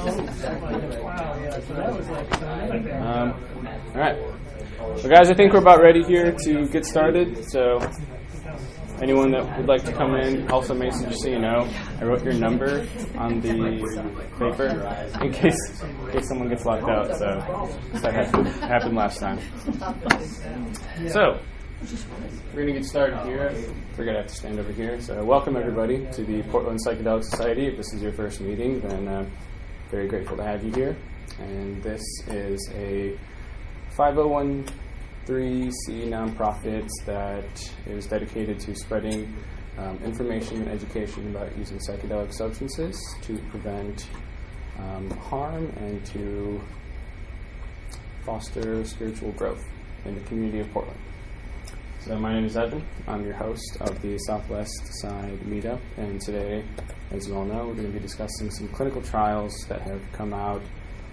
All right. Well, guys, I think we're about ready here to get started. So anyone that would like to come in, also Mason, just so you know, I wrote your number on the paper in case someone gets locked out. So that happened last time. So we're going to get started here. We're going to have to stand over here. So welcome, everybody, to the Portland Psychedelic Society. If this is your first meeting, then very grateful to have you here. And this is a 501(c) nonprofit that is dedicated to spreading information and education about using psychedelic substances to prevent harm and to foster spiritual growth in the community of Portland. So my name is Evan. I'm your host of the Southwest Side meetup, and today, as you all know, we're going to be discussing some clinical trials that have come out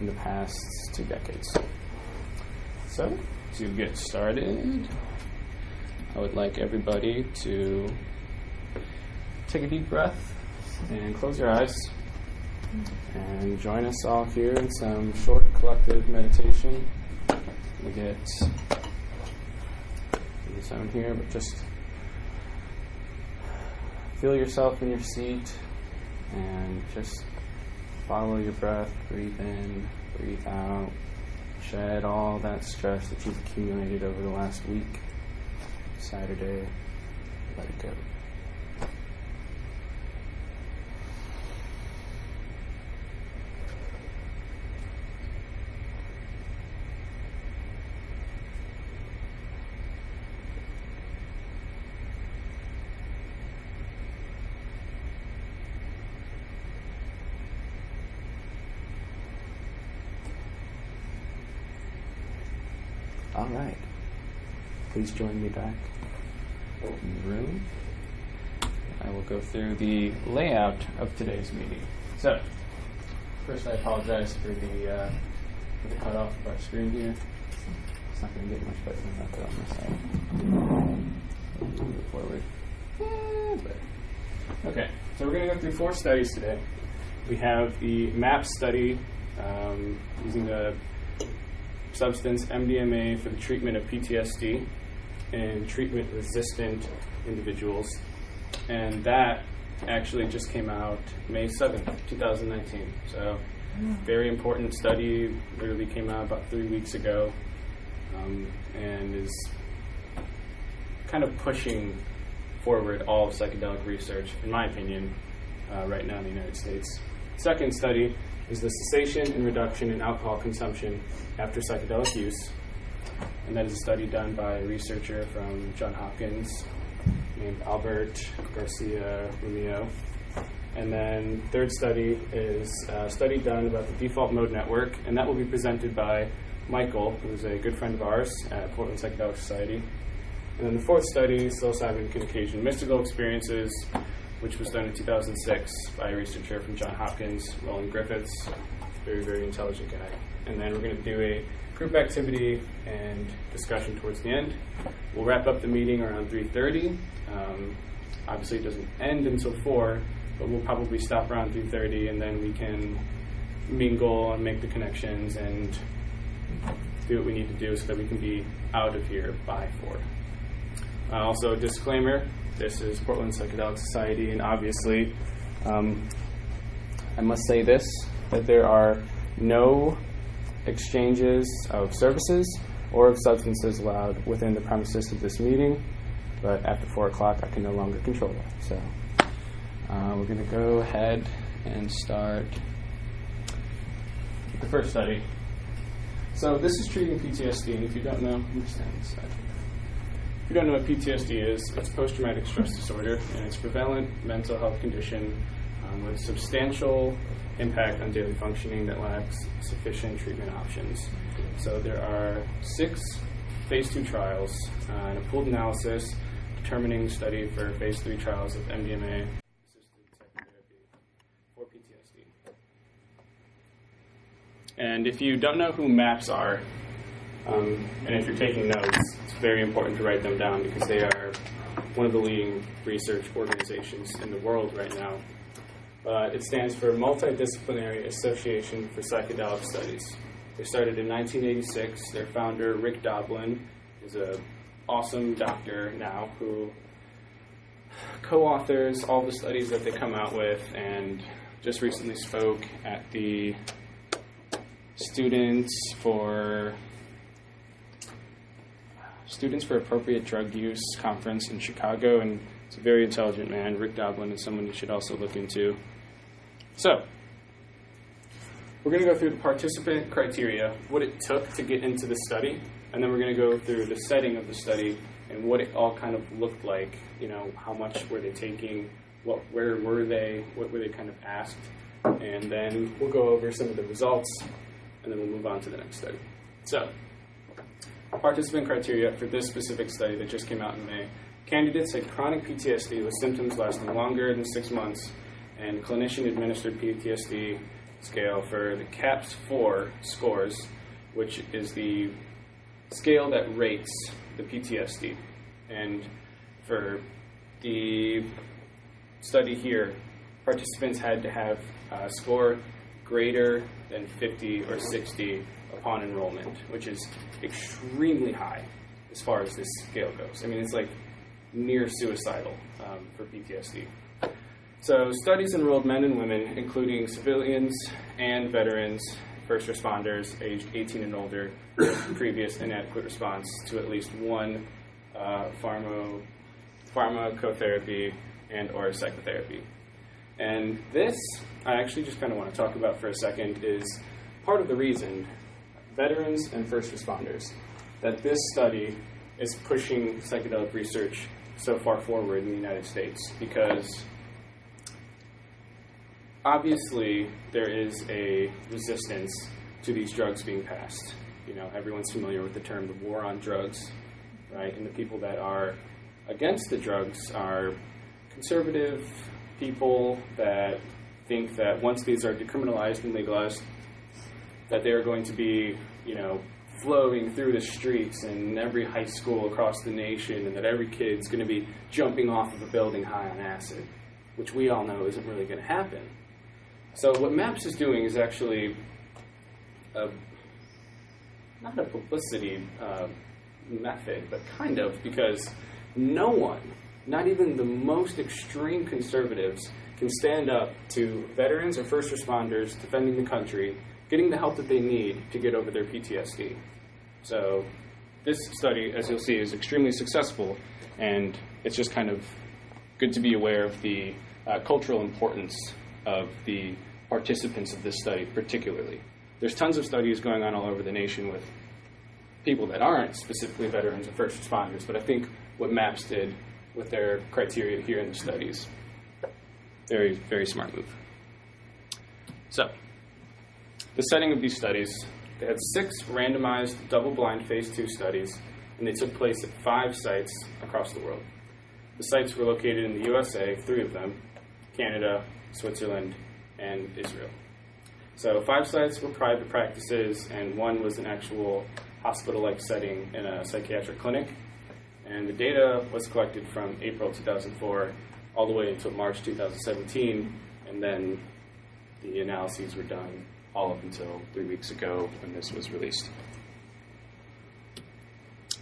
in the past 2 decades. So, to get started, I would like everybody to take a deep breath and close your eyes and join us all here in some short collective meditation. We get the zone here, but just feel yourself in your seat and just follow your breath. Breathe in, breathe out. Shed all that stress that you've accumulated over the last week. Saturday, let it go. All right. Please join me back in the room. I will go through the layout of today's meeting. So, first I apologize for the cutoff of our screen here. It's not going to get much better than that on this side. A little bit forward. Okay, so we're going to go through 4 studies today. We have the MAP study using the substance MDMA for the treatment of PTSD in treatment-resistant individuals. And that actually just came out May 7th, 2019. So very important study, literally came out about 3 weeks ago, and is kind of pushing forward all of psychedelic research, in my opinion, right now in the United States. Second study is the cessation and reduction in alcohol consumption after psychedelic use. And that is a study done by a researcher from John Hopkins named Albert Garcia Romeo. And then third study is a study done about the default mode network, and that will be presented by Michael, who's a good friend of ours at Portland Psychedelic Society. And then the fourth study is psilocybin can occasion mystical experiences, which was done in 2006 by a researcher from John Hopkins, Roland Griffiths, very, very intelligent guy. And then we're going to do a group activity and discussion towards the end. We'll wrap up the meeting around 3:30. Obviously, it doesn't end until 4, but we'll probably stop around 3:30, and then we can mingle and make the connections and do what we need to do so that we can be out of here by 4. Also, a disclaimer. This is Portland Psychedelic Society, and obviously, I must say this, that there are no exchanges of services or of substances allowed within the premises of this meeting, but after 4 o'clock, I can no longer control that. So we're going to go ahead and start with the first study. So this is treating PTSD, and if you don't know, let me stand this side. If you don't know what PTSD is, it's post-traumatic stress disorder, and it's a prevalent mental health condition with substantial impact on daily functioning that lacks sufficient treatment options. So there are 6 phase 2 trials and a pooled analysis determining study for phase 3 trials of MDMA-assisted psychotherapy for PTSD. And if you don't know who MAPS are, and if you're taking notes, it's very important to write them down because they are one of the leading research organizations in the world right now It stands for Multidisciplinary Association for Psychedelic Studies. They started in 1986. Their founder, Rick Doblin, is an awesome doctor now who co-authors all the studies that they come out with, and just recently spoke at the Students for Appropriate Drug Use conference in Chicago, and it's a very intelligent man. Rick Doblin is someone you should also look into. So, we're going to go through the participant criteria, what it took to get into the study, and then we're going to go through the setting of the study and what it all kind of looked like. You know, how much were they taking, where were they, what were they kind of asked, and then we'll go over some of the results, and then we'll move on to the next study. So, participant criteria for this specific study that just came out in May. Candidates had chronic PTSD with symptoms lasting longer than 6 months, and clinician-administered PTSD scale for the CAPS-4 scores, which is the scale that rates the PTSD. And for the study here, participants had to have a score greater than 50 or 60 upon enrollment, which is extremely high as far as this scale goes. I mean, it's like near suicidal for PTSD. So studies enrolled men and women, including civilians and veterans, first responders aged 18 and older, with previous inadequate response to at least one pharmacotherapy and or psychotherapy. And this, I actually just kind of want to talk about for a second, is part of the reason, veterans and first responders, that this study is pushing psychedelic research so far forward in the United States, because obviously there is a resistance to these drugs being passed. You know, everyone's familiar with the term the war on drugs, right? And the people that are against the drugs are conservative people that think that once these are decriminalized and legalized, that they are going to be, you know, flowing through the streets in every high school across the nation, and that every kid's going to be jumping off of a building high on acid, which we all know isn't really going to happen. So what MAPS is doing is actually not a publicity method, but kind of, because no one, not even the most extreme conservatives, can stand up to veterans or first responders defending the country, getting the help that they need to get over their PTSD. So this study, as you'll see, is extremely successful, and it's just kind of good to be aware of the cultural importance of the participants of this study particularly. There's tons of studies going on all over the nation with people that aren't specifically veterans or first responders, but I think what MAPS did with their criteria here in the studies, very, very smart move. So, the setting of these studies, they had 6 randomized double-blind phase 2 studies, and they took place at 5 sites across the world. The sites were located in the USA, 3 of them, Canada, Switzerland, and Israel. So 5 sites were private practices, and 1 was an actual hospital-like setting in a psychiatric clinic. And the data was collected from April 2004 all the way until March 2017, and then the analyses were done all up until 3 weeks ago when this was released.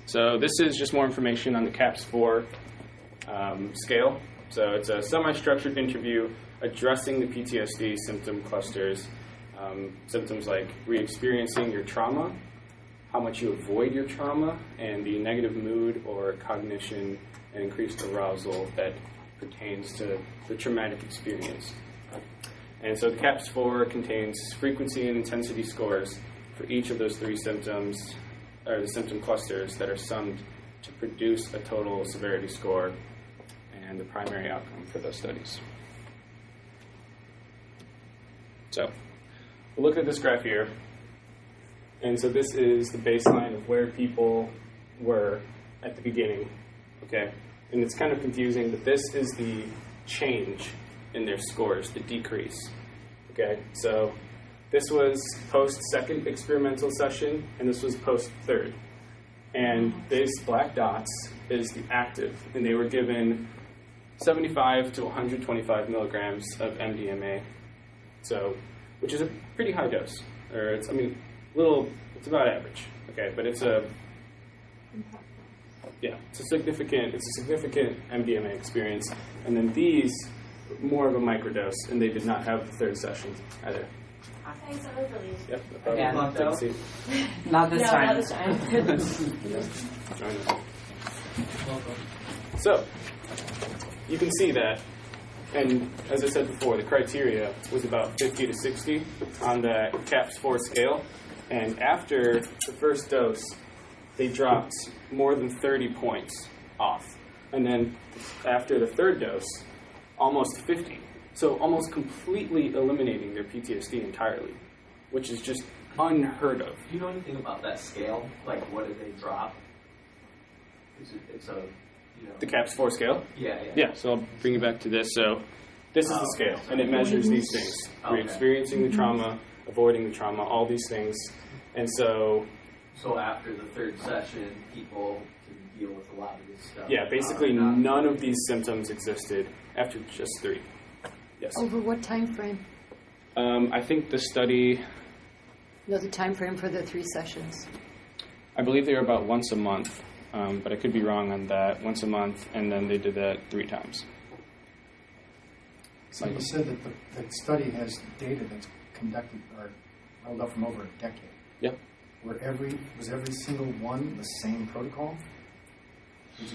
So this is just more information on the CAPS-4 scale. So it's a semi-structured interview addressing the PTSD symptom clusters, symptoms like re-experiencing your trauma, how much you avoid your trauma, and the negative mood or cognition and increased arousal that pertains to the traumatic experience. And so the CAPS-4 contains frequency and intensity scores for each of those 3 symptoms, or the symptom clusters that are summed to produce a total severity score and the primary outcome for those studies. So, we'll look at this graph here. And so this is the baseline of where people were at the beginning, okay? And it's kind of confusing, but this is the change in their scores, the decrease, okay? So this was post-second experimental session, and this was post-third. And these black dots is the active, and they were given 75 to 125 milligrams of MDMA, so which is a pretty high dose. Or it's about average. Okay, but it's a significant MDMA experience. And then these, more of a microdose, and they did not have the third session either. Thanks, I was relieved. Yep, no problem. Take a seat. Not this time. Not this time. Join us. So, you can see that, and as I said before, the criteria was about 50 to 60 on the CAPS-4 scale, and after the first dose, they dropped more than 30 points off. And then after the third dose, almost 50. So almost completely eliminating their PTSD entirely, which is just unheard of. Do you know anything about that scale? Like, what did they drop? The CAPS-4 scale? Yeah. Yeah, so I'll bring you back to this. So this is the scale, and it measures these things. We're experiencing the trauma, avoiding the trauma, all these things. And so after the third session, people can deal with a lot of this stuff. yeah, basically none of these symptoms existed after just 3. Yes. Over what time frame? I think the study, No, the time frame for the 3 sessions. I believe they were about once a month, but I could be wrong on that. Once a month, and then they did that 3 times. So you said that the study has data that's conducted or held up from over a decade. Yep. Was every single one the same protocol? Was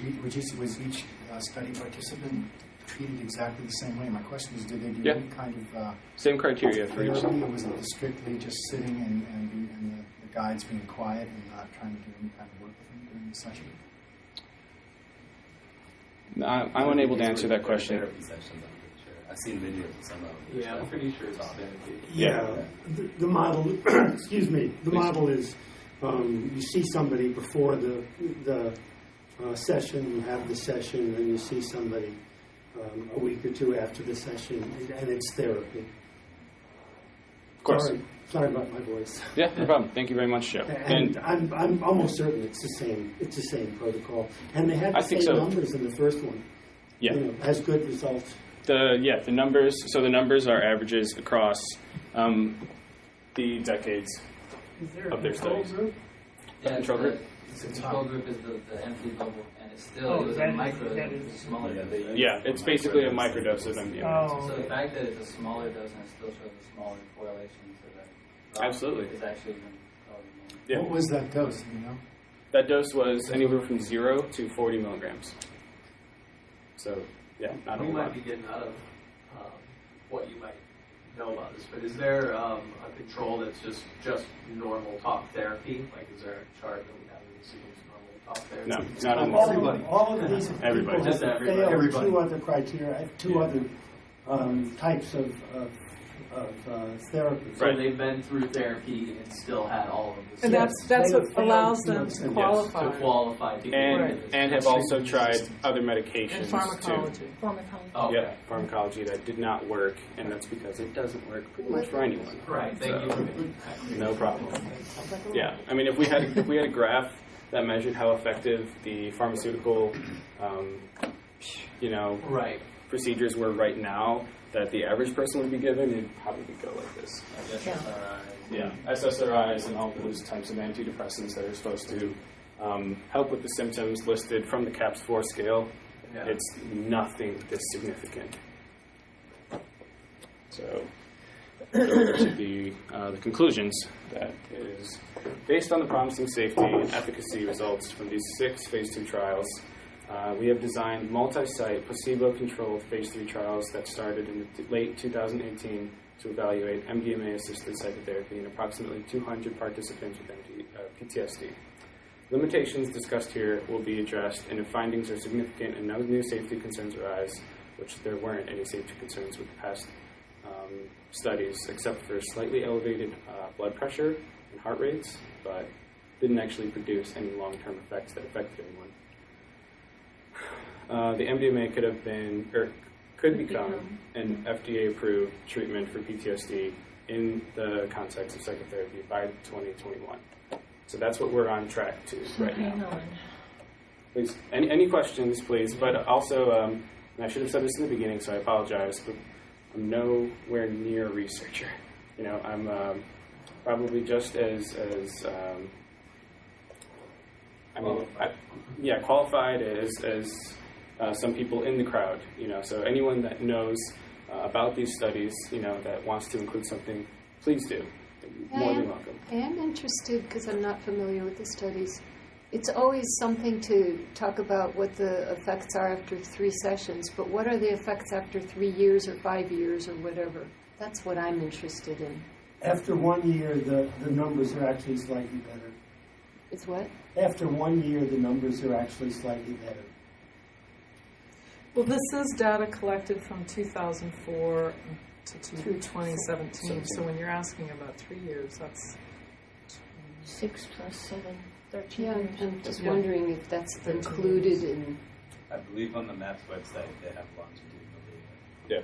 each study participant treated exactly the same way? My question is, did they do any kind of Same criteria for each. therapy, or was it strictly just sitting and the guides being quiet and not trying to do any kind of work with them during the session? I'm unable to answer that question. Therapy sessions, I'm pretty sure. I've seen videos of some of them. Yeah, I'm pretty sure it's therapy. Yeah, the model, excuse me, the model is you see somebody before the session, you have the session, and then you see somebody a week or 2 after the session, and it's therapy. Of course. Sorry about my voice. Yeah, no problem. Thank you very much, Joe. And I'm almost certain it's the same protocol, and they had I the think same so. numbers in the first one. Yeah. Has good results. The numbers. So the numbers are averages across the decades of their studies. Group? Yeah, Control group? The control group is the empty bubble, and it's still Oh, it was that a is- micro, that it was is- smaller. Yeah, it's basically a microdose of MDMA. Oh, So the fact that it's a smaller dose and it still shows a smaller correlation to that Absolutely. is actually even probably more. Yeah. What was that dose? Do you know? That dose was anywhere from 0 to 40 milligrams. So, yeah, not a We whole might lot. be getting out of what you might know about this, but is there a control that's just normal talk therapy? Like, is there a chart that we have that assumes normal talk therapy? No, not on this. All of these Everybody. people Just have everybody. failed Everybody. 2 other criteria, 2 other types of therapy. So Right. they've been through therapy and still had all of this. And that's They what failed allows to them do to it. qualify. to qualify to And have also tried other medications And pharmacology. Oh, okay. Yeah, pharmacology that did not work, and that's because it doesn't work pretty much for anyone. Right. Thank you for making that. No problem. Yeah, I mean, if we had a graph that measured how effective the pharmaceutical, Right. procedures were right now that the average person would be given, it'd probably go like this. I guess Yeah, SSRIs and all those types of antidepressants that are supposed to help with the symptoms listed from the CAPS-4 scale. Yeah. It's nothing this significant. So, to the conclusions, that is based on the promising safety and efficacy results from these 6 phase 2 trials. We have designed multi-site, placebo-controlled phase 3 trials that started in the late 2018 to evaluate MDMA-assisted psychotherapy in approximately 200 participants with PTSD. Limitations discussed here will be addressed, and if findings are significant and no new safety concerns arise, which there weren't any safety concerns with the past studies, except for slightly elevated blood pressure and heart rates, but didn't actually produce any long-term effects that affected anyone. The MDMA could become an FDA-approved treatment for PTSD in the context of psychotherapy by 2021. So that's what we're on track to right now. Please, any questions, please? But also, And I should have said this in the beginning, so I apologize, but I'm nowhere near a researcher. I'm probably just as qualified as some people in the crowd. So anyone that knows about these studies, that wants to include something, please do. More than welcome. I am interested because I'm not familiar with the studies. It's always something to talk about what the effects are after 3 sessions, but what are the effects after 3 years or 5 years or whatever? That's what I'm interested in. After 1 year, the numbers are actually slightly better. It's what? After 1 year, the numbers are actually slightly better. Well, this is data collected from 2004 to 2017. So when you're asking about 3 years, that's 6 plus 7, 13 years. I'm just wondering if that's included in... I believe on the MAPS website they have longitudinal data. Yeah.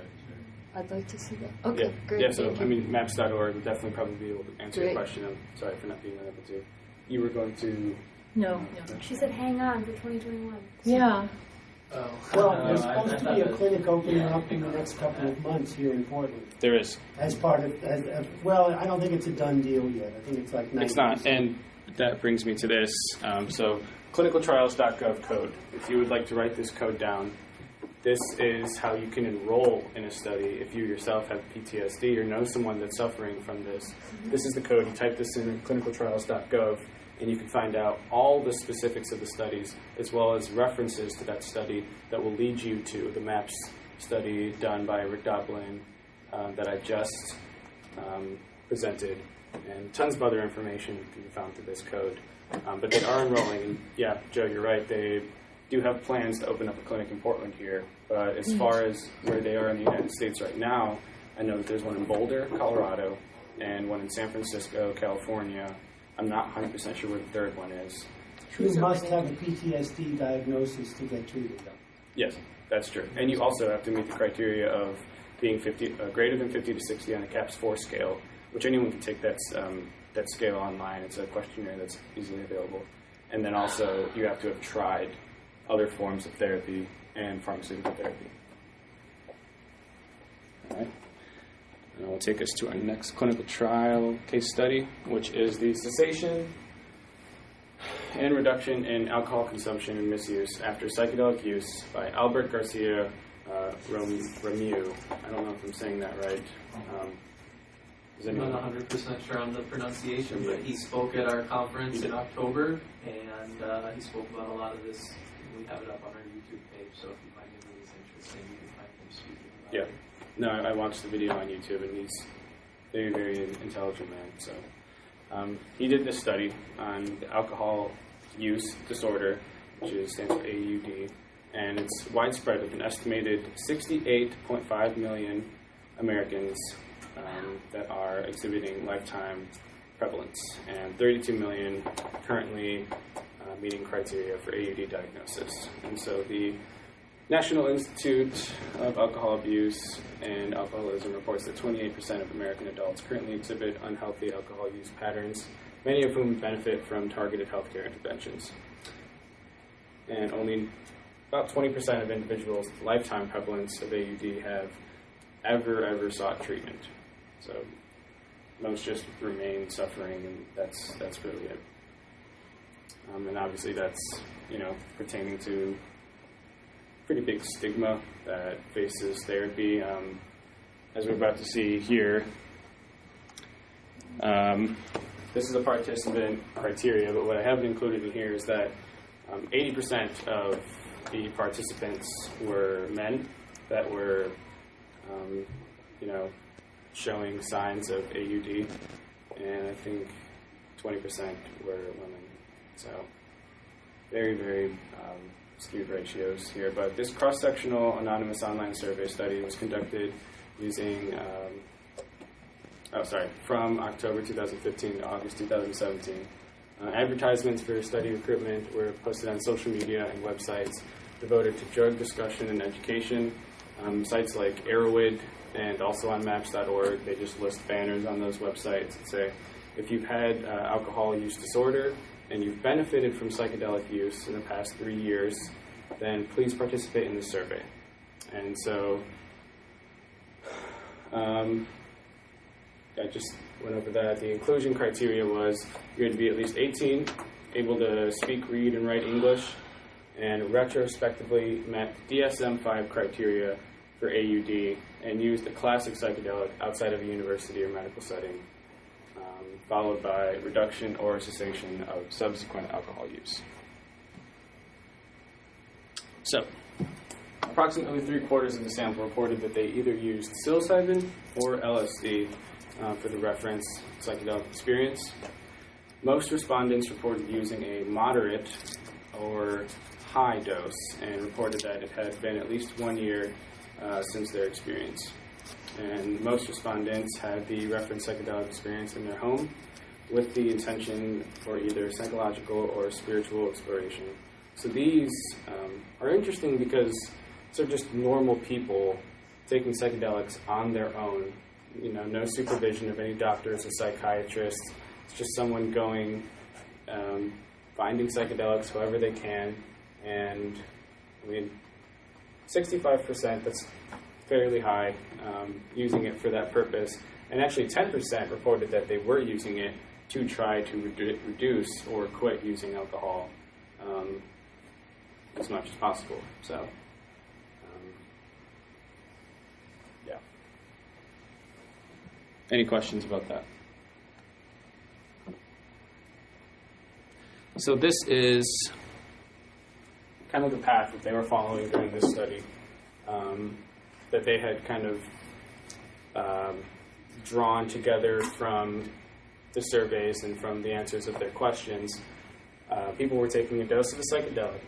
I'd like to see that. Okay, great. Yeah, so, thank you. maps.org would definitely probably be able to answer your Great. question. I'm sorry for not being able to. You were going to... No. She said hang on for 2021. Yeah. Well, there's supposed to be a clinic opening up in the next couple of months here in Portland. There is. As part of, well, I don't think it's a done deal yet. I think it's like 90%. It's not, and that brings me to this. So clinicaltrials.gov code. If you would like to write this code down, this is how you can enroll in a study if you yourself have PTSD or know someone that's suffering from this. This is the code. You type this in clinicaltrials.gov, and you can find out all the specifics of the studies as well as references to that study that will lead you to the MAPS study done by Rick Doblin that I just presented, and tons of other information can be found through this code. But they are enrolling, and yeah, Joe, you're right, they do have plans to open up a clinic in Portland here, but as far as where they are in the United States right now, I know that there's one in Boulder, Colorado, and one in San Francisco, California. I'm not 100% sure where the third one is. You must have a PTSD diagnosis to get treated, though. Yes, that's true. And you also have to meet the criteria of being greater than 50 to 60 on the CAPS-4 scale, which anyone can take that scale online. It's a questionnaire that's easily available. And then also you have to have tried other forms of therapy and pharmaceutical therapy. All right. And that will take us to our next clinical trial case study, which is the cessation and reduction in alcohol consumption and misuse after psychedelic use by Albert Garcia Ramu. I don't know if I'm saying that right. I'm not 100% sure on the pronunciation, but he spoke at our conference in October, and he spoke about a lot of this. We have it up on our YouTube page, so if you find any of this interesting, you can find him speaking about it. No, I watched the video on YouTube, and he's a very, very intelligent man. So he did this study on alcohol use disorder, which stands for AUD, and it's widespread with an estimated 68.5 million Americans that are exhibiting lifetime prevalence, and 32 million currently meeting criteria for AUD diagnosis. And so the National Institute of Alcohol Abuse and Alcoholism reports that 28% of American adults currently exhibit unhealthy alcohol use patterns, many of whom benefit from targeted healthcare interventions. And only about 20% of individuals with lifetime prevalence of AUD have ever sought treatment. So most just remain suffering, and that's really it. And obviously that's, pertaining to pretty big stigma that faces therapy. As we're about to see here, this is a participant criteria, but what I haven't included in here is that 80% of the participants were men that were, showing signs of AUD, and I think 20% were women. So very, very skewed ratios here. But this cross-sectional anonymous online survey study was conducted using, from October 2015 to August 2017. Advertisements for study recruitment were posted on social media and websites devoted to drug discussion and education. Sites like Arrowhead and also on maps.org, they just list banners on those websites that say, if you've had alcohol use disorder and you've benefited from psychedelic use in the past 3 years, then please participate in this survey. And so I just went over that. The inclusion criteria was you had to be at least 18, able to speak, read, and write English, and retrospectively met DSM-5 criteria for AUD and used a classic psychedelic outside of a university or medical setting, followed by reduction or cessation of subsequent alcohol use. So, approximately 3/4 of the sample reported that they either used psilocybin or LSD for the reference psychedelic experience. Most respondents reported using a moderate or high dose and reported that it had been at least 1 year since their experience. And most respondents had the reference psychedelic experience in their home with the intention for either psychological or spiritual exploration. So these are interesting because they're just normal people taking psychedelics on their own. You know, no supervision of any doctors or psychiatrists. It's just someone going, finding psychedelics however they can. And, I mean, 65%, that's fairly high, using it for that purpose. And actually 10% reported that they were using it to try to reduce or quit using alcohol as much as possible. So, yeah. Any questions about that? So this is kind of the path that they were following during this study, that they had kind of drawn together from the surveys and from the answers of their questions. People were taking a dose of a psychedelic,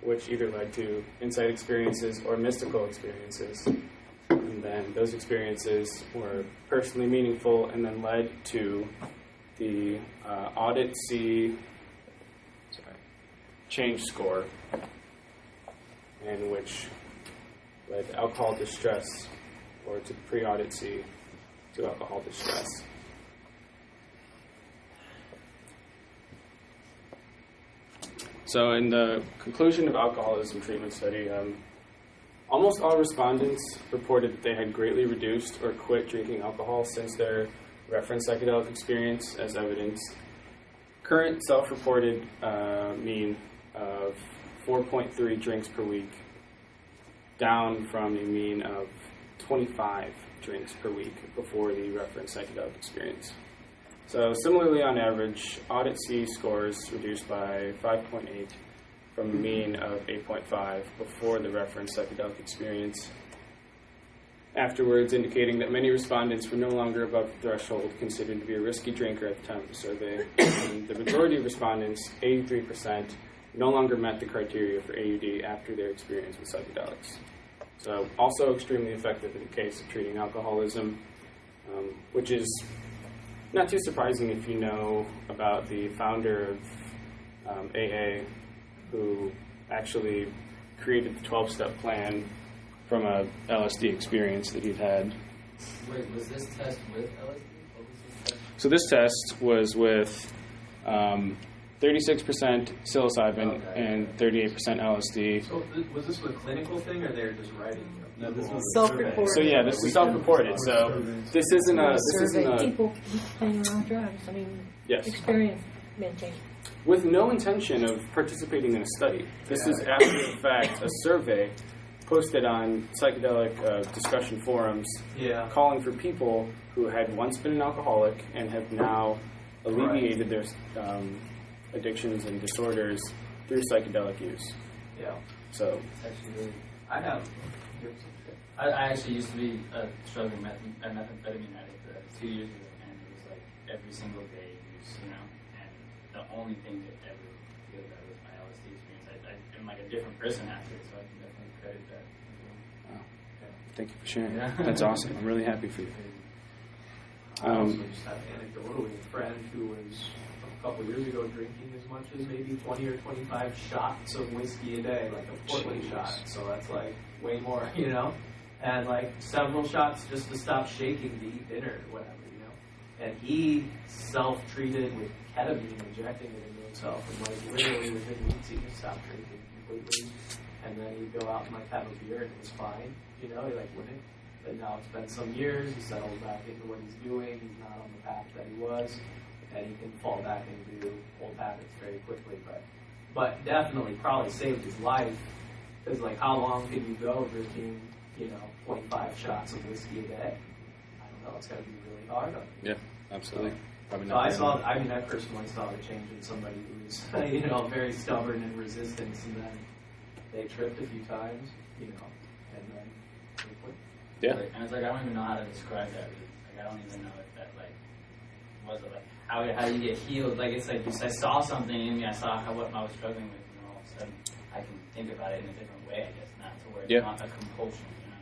which either led to insight experiences or mystical experiences. And then those experiences were personally meaningful and then led to the Audit C change score, and which led to alcohol distress, or to pre-Audit C to alcohol distress. So in the conclusion of alcoholism treatment study, almost all respondents reported that they had greatly reduced or quit drinking alcohol since their reference psychedelic experience, as evidenced. Current self-reported mean of 4.3 drinks per week, down from a mean of 25 drinks per week before the reference psychedelic experience. So similarly, on average, Audit C scores reduced by 5.8 from a mean of 8.5 before the reference psychedelic experience. Afterwards, indicating that many respondents were no longer above the threshold considered to be a risky drinker at the time of the survey. And the majority of respondents, 83%, no longer met the criteria for AUD after their experience with psychedelics. So also extremely effective in the case of treating alcoholism, which is not too surprising if you know about the founder of AA, who actually created the 12-step plan from a LSD experience that he'd had. Wait, was this test with LSD? What was this test? So this test was with 36% psilocybin and 38% LSD. So was this a clinical thing, or they're just writing? No, this was Self-reported. So yeah, this is self-reported. So this isn't a People playing around drugs. I mean, yes. experimenting. With no intention of participating in a study. This is after the fact a survey posted on psychedelic discussion forums, calling for people who had once been an alcoholic and have now alleviated their addictions and disorders through psychedelic use. Yeah. So Actually, I actually used to be a struggling methamphetamine addict 2 years ago, and it was like every single day use, you know. And the only thing to ever feel that was my LSD experience. I'm like a different person after it, so I can definitely credit that. wow. Thank you for sharing. That's awesome. I'm really happy for you. I also just have anecdotally a friend who was a couple years ago drinking as much as maybe 20 or 25 shots of whiskey a day, like a Portland shot. So that's like way more, you know? And like several shots just to stop shaking to eat dinner or whatever, you know? And he self-treated with ketamine, injecting it into himself, and like literally within weeks he just stopped drinking completely. and then he'd go out and like have a beer and it was fine, you know, he like wouldn't. But now it's been some years, he's settled back into what he's doing, he's not on the path that he was, and he can fall back into old habits very quickly. But definitely probably saved his life, because like how long can you go drinking, you know, 25 shots of whiskey a day? I don't know, it's got to be really hard on you. Yeah, absolutely. Probably So not. I personally saw the change in somebody who's, you know, very stubborn and resistant, and then they tripped a few times, you know, and then they quit. Yeah. And it's like, I don't even know how to describe that. Like, I don't even know if that, like, was it like, how do you get healed? Like, it's like, I saw something in me, I saw what I was struggling with, and all of a sudden I can think about it in a different way, I guess, not to where it's not a compulsion, you know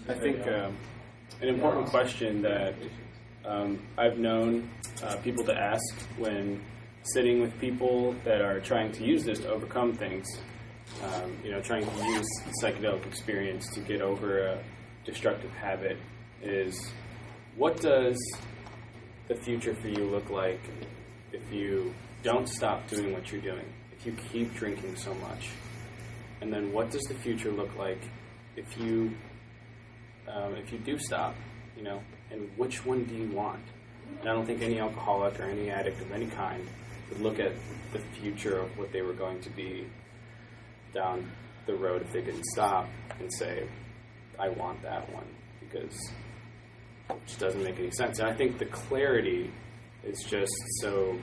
what I mean? I think an important question that I've known people to ask when sitting with people that are trying to use this to overcome things, you know, trying to use psychedelic experience to get over a destructive habit is, what does the future for you look like if you don't stop doing what you're doing, if you keep drinking so much? And then what does the future look like if you do stop, you know, and which one do you want? And I don't think any alcoholic or any addict of any kind would look at the future of what they were going to be down the road if they didn't stop and say, I want that one, because it just doesn't make any sense. And I think the clarity is just so,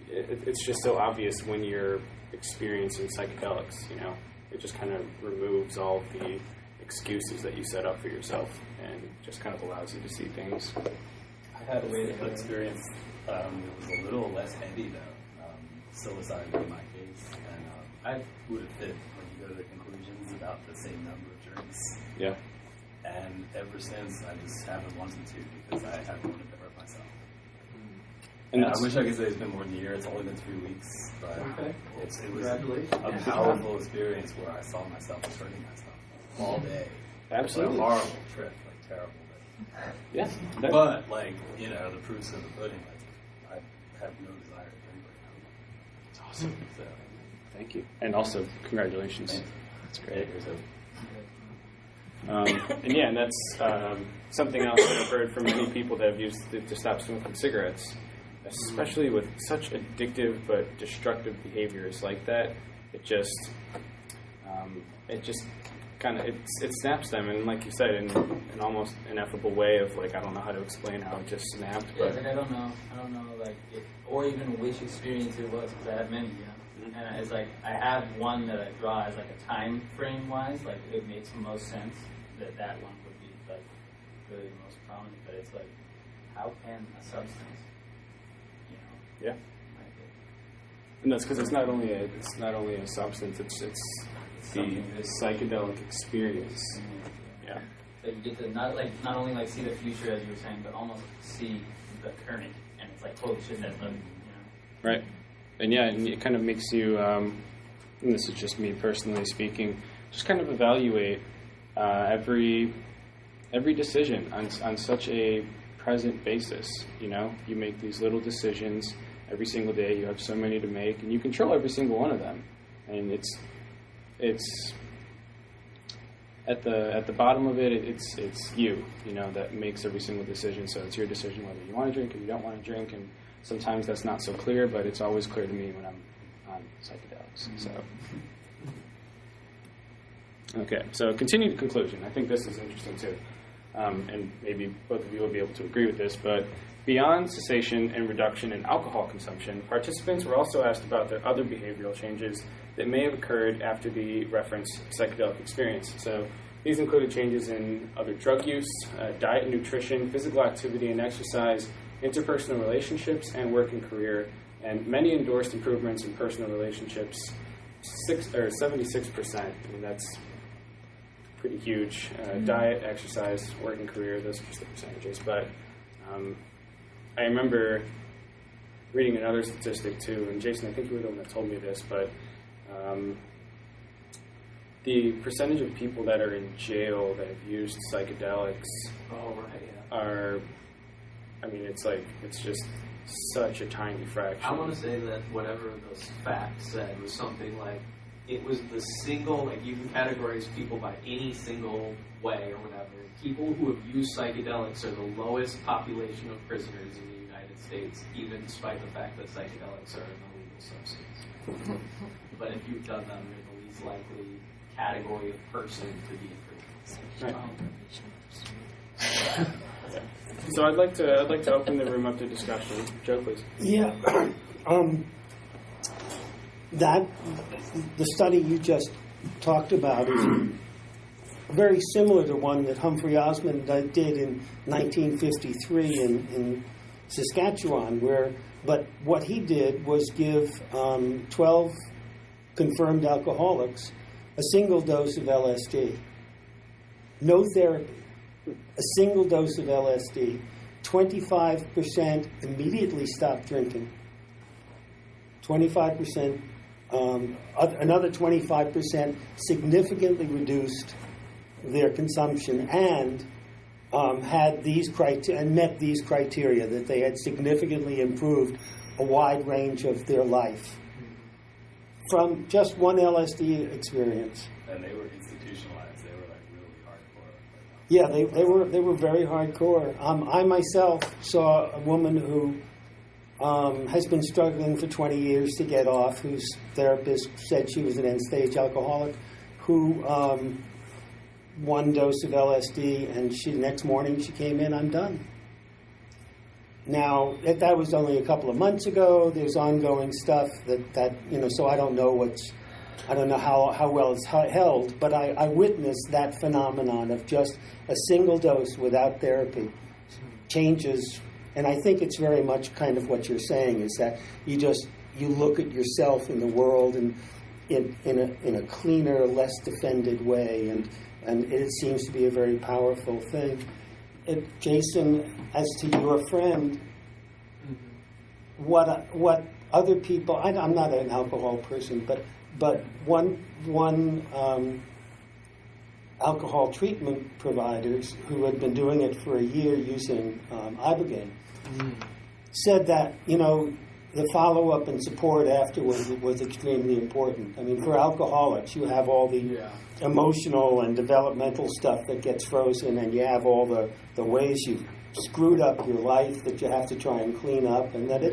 it's just so obvious when you're experiencing psychedelics, you know. It just kind of removes all the excuses that you set up for yourself and just kind of allows you to see things. I had a way experience. It was a little less heavy though, psilocybin in my case, and I would have fit when you go to the conclusions about the same number of drinks. Yeah. And ever since, I just haven't wanted to, because I haven't wanted to hurt myself. And I wish I could say it's been more than a year. It's only been 3 weeks, but it was a powerful experience where I saw myself as hurting myself all day. Absolutely. It was a horrible trip, like terrible. Yeah. But like, you know, the proof's in the pudding. Like, I have no desire to drink right now. It's awesome. So, thank you. And also, congratulations. Thanks. That's great. Yeah, and that's something else that I've heard from many people that have used it to stop smoking cigarettes, especially with such addictive but destructive behaviors like that. It just kind of it snaps them, and like you said, in an almost ineffable way of like, I don't know how to explain how it just snapped. But like I don't know like or even which experience it was, because I have many, you know. And it's like I have one that I draw as like a time frame wise, like it makes the most sense that one would be like really the most prominent. But it's like, how can a substance, you know? Yeah. And that's because it's not only a substance. It's the psychedelic experience. Yeah. So you get to not only like see the future as you were saying, but almost see the current, and it's like, holy shit, that's living, you know. Right. And yeah, and it kind of makes you, and this is just me personally speaking, just kind of evaluate every decision on such a present basis. You know, you make these little decisions every single day. You have so many to make, and you control every single one of them. And it's at the bottom of it, it's you know, that makes every single decision. So it's your decision whether you want to drink or you don't want to drink. And sometimes that's not so clear, but it's always clear to me when I'm on psychedelics. So, okay. So continue to conclusion. I think this is interesting too, and maybe both of you will be able to agree with this. But beyond cessation and reduction in alcohol consumption, participants were also asked about their other behavioral changes that may have occurred after the referenced psychedelic experience. So these included changes in other drug use, diet and nutrition, physical activity and exercise, interpersonal relationships, and work and career. And many endorsed improvements in personal relationships, 76%. I mean, that's pretty huge. Diet, exercise, work and career, those are just the percentages. But I remember reading another statistic too, and Jason, I think you were the one that told me this, but the percentage of people that are in jail that have used psychedelics are, I mean, it's just such a tiny fraction. I want to say that whatever those facts said was something like it was the single, like you can categorize people by any single way or whatever. People who have used psychedelics are the lowest population of prisoners in the United States, even despite the fact that psychedelics are an illegal substance. But if you've done them, you're the least likely category of person to be in prison. Right. So I'd like to open the room up to discussion. Joe, please. Yeah. That the study you just talked about is very similar to one that Humphrey Osmond did in 1953 in Saskatchewan, but what he did was give 12 confirmed alcoholics a single dose of LSD. No therapy. A single dose of LSD. 25% immediately stopped drinking. 25%, another 25% significantly reduced their consumption and had these criteria and met these criteria that they had significantly improved a wide range of their life from just one LSD experience. And they were institutionalized. They were like really hardcore. Yeah, they were very hardcore. I myself saw a woman who has been struggling for 20 years to get off, whose therapist said she was an end-stage alcoholic, who one dose of LSD, and the next morning she came in, I'm done. Now, that was only a couple of months ago. There's ongoing stuff that so I don't know how well it's held, but I witnessed that phenomenon of just a single dose without therapy changes. And I think it's very much kind of what you're saying, is that you look at yourself in the world and in a cleaner, less defended way, and it seems to be a very powerful thing. Jason, as to your friend, what other people? I'm not an alcohol person, but one alcohol treatment providers who had been doing it for a year using ibogaine said that the follow-up and support afterwards was extremely important. I mean, for alcoholics, you have all the emotional and developmental stuff that gets frozen, and you have all the ways you've screwed up your life that you have to try and clean up, and that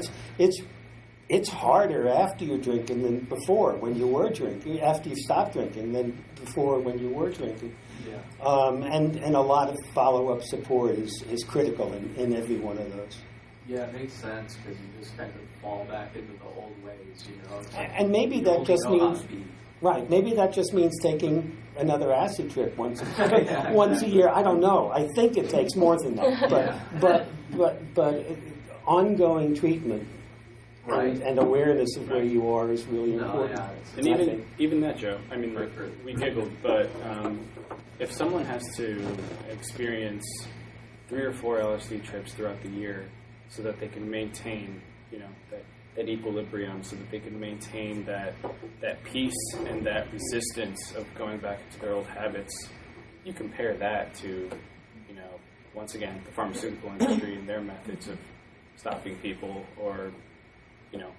it's harder after you're drinking than before when you were drinking, after you stopped drinking than before when you were drinking. Yeah. And a lot of follow-up support is critical in every one of those. Yeah, it makes sense because you just kind of fall back into the old ways, And maybe that just means, right, maybe that just means taking another acid trip once a year. I don't know. I think it takes more than that. But ongoing treatment and awareness of where you are is really important. Yeah. And even that, Joe, I mean, we giggled, but if someone has to experience 3 or 4 LSD trips throughout the year so that they can maintain, that equilibrium, so that they can maintain that peace and that resistance of going back into their old habits, you compare that to, once again, the pharmaceutical industry and their methods of stopping people, or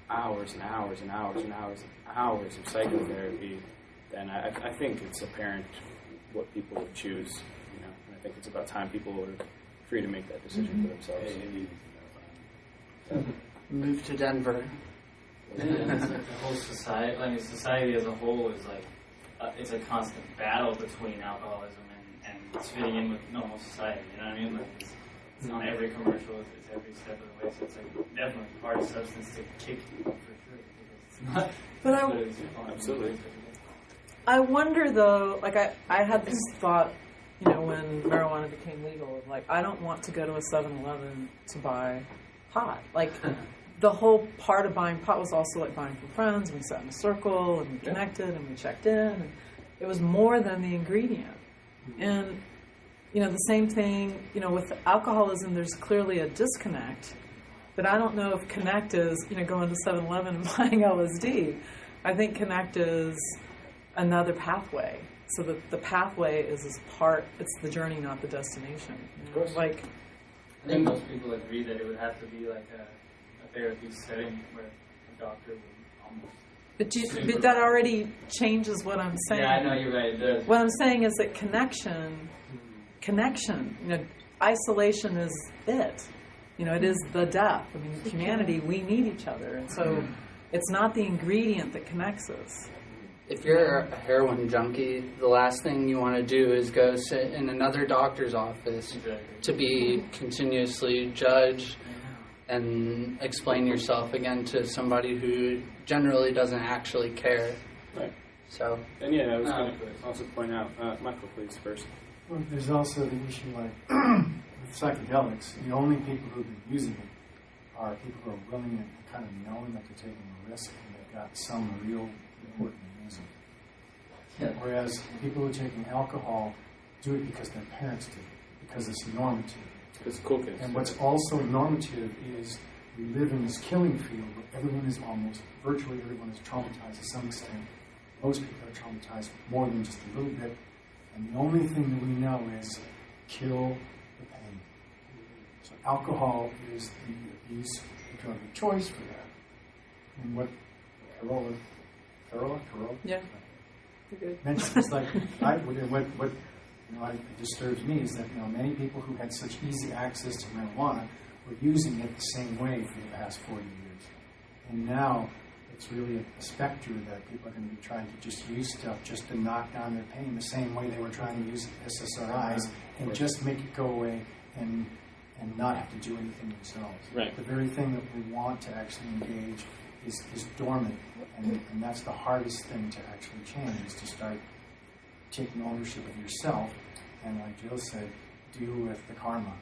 hours and hours and hours and hours and hours of psychotherapy, then I think it's apparent what people would choose, and I think it's about time people are free to make that decision for themselves. Move to Denver. Yeah, it's like the whole society, society as a whole is like, it's a constant battle between alcoholism and fitting in with normal society, you know what I mean? Like it's on every commercial, it's every step of the way, so it's like definitely a hard substance to kick for sure, because it's not. Absolutely. I wonder though, like I had this thought, when marijuana became legal, like I don't want to go to a 7-Eleven to buy pot. Like the whole part of buying pot was also like buying from friends, and we sat in a circle and we connected and we checked in, and it was more than the ingredient. And the same thing, with alcoholism, there's clearly a disconnect, but I don't know if connect is, going to 7-Eleven and buying LSD. I think connect is another pathway. So the pathway is it's the journey, not the destination. Of course. Like, I think most people agree that it would have to be like a therapy setting where a doctor would almost But that already changes what I'm saying. Yeah, I know you're right. It does. What I'm saying is that connection, isolation is it. It is the death. I mean, humanity, we need each other. And so it's not the ingredient that connects us. If you're a heroin junkie, the last thing you want to do is go sit in another doctor's office to be continuously judged and explain yourself again to somebody who generally doesn't actually care. Right. So. And yeah, I was going to also point out, Michael, please, first. Well, there's also the issue like with psychedelics, the only people who've been using it are people who are willing and kind of knowing that they're taking a risk and they've got some real important reason. Yeah. Whereas people who are taking alcohol do it because their parents do it, because it's normative. It's cool kids. And what's also normative is we live in this killing field where virtually everyone is traumatized to some extent. Most people are traumatized more than just a little bit. And the only thing that we know is kill the pain. So alcohol is the abuse drug of choice for that. And what Carola Yeah. Good. mentioned is like, what disturbs me is that many people who had such easy access to marijuana were using it the same way for the past 40 years. And now it's really a specter that people are going to be trying to just use stuff just to knock down their pain the same way they were trying to use SSRIs and just make it go away and not have to do anything themselves. Right. The very thing that we want to actually engage is dormant, and that's the hardest thing to actually change, is to start taking ownership of yourself and, like Jill said, deal with the karma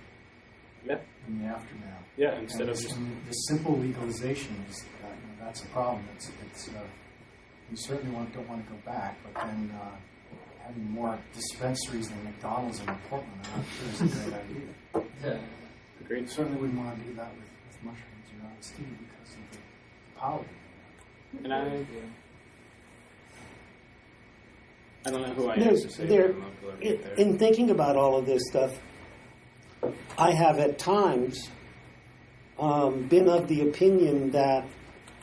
in the aftermath. Yeah, instead of just... The simple legalization is, that's a problem. It's you certainly don't want to go back, but then having more dispensaries than McDonald's in Portland, I'm not sure is a great idea. Yeah. Agreed. You certainly wouldn't want to do that with mushrooms or LSD because of the power. And I don't know who I am to say that. In thinking about all of this stuff, I have at times been of the opinion that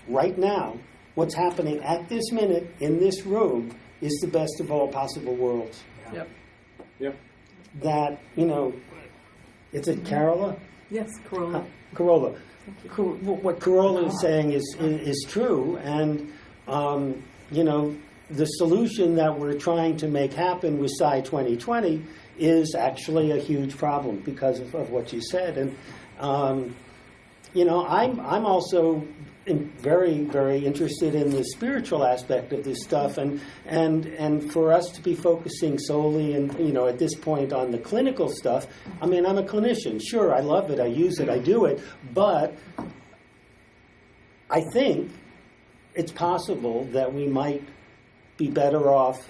right now, what's happening at this minute in this room is the best of all possible worlds. Yep. Yep. That, is it Carola? Yes, Corolla. Corolla. What Corolla is saying is true, and the solution that we're trying to make happen with Psy 2020 is actually a huge problem because of what you said. And I'm also very, very interested in the spiritual aspect of this stuff, and for us to be focusing solely and at this point on the clinical stuff. I mean, I'm a clinician. Sure, I love it. I use it. I do it. But I think it's possible that we might be better off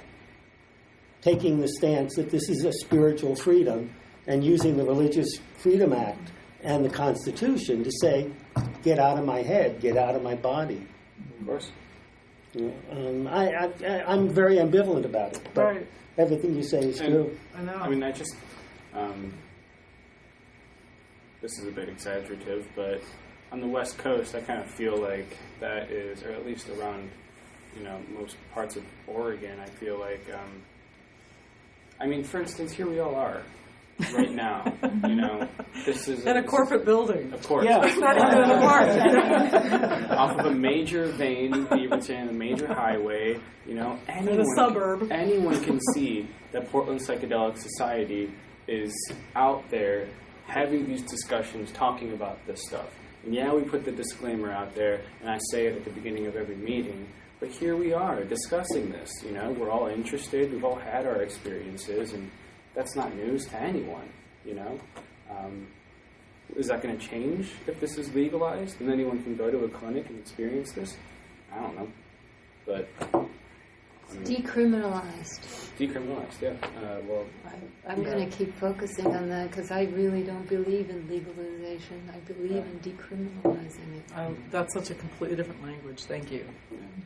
taking the stance that this is a spiritual freedom and using the Religious Freedom Act and the Constitution to say, get out of my head, get out of my body. Of course. I'm very ambivalent about it, but Right. everything you say is true. I know. I mean, I just... this is a bit exaggerative, but on the West Coast, I kind of feel like that is, or at least around, most parts of Oregon, I feel like... for instance, here we all are. Right now, this is in a corporate building. Of course, Yeah. It's not even in a park. off of a major vein, even saying a major highway. Anyone, in a suburb. Anyone can see that Portland Psychedelic Society is out there having these discussions, talking about this stuff. And yeah, we put the disclaimer out there, and I say it at the beginning of every meeting. But here we are discussing this. We're all interested. We've all had our experiences, and that's not news to anyone, Is that going to change if this is legalized and anyone can go to a clinic and experience this? I don't know. But... Decriminalized. Decriminalized, yeah. I'm going to keep focusing on that because I really don't believe in legalization. I believe in decriminalizing it. That's such a completely different language. Thank you.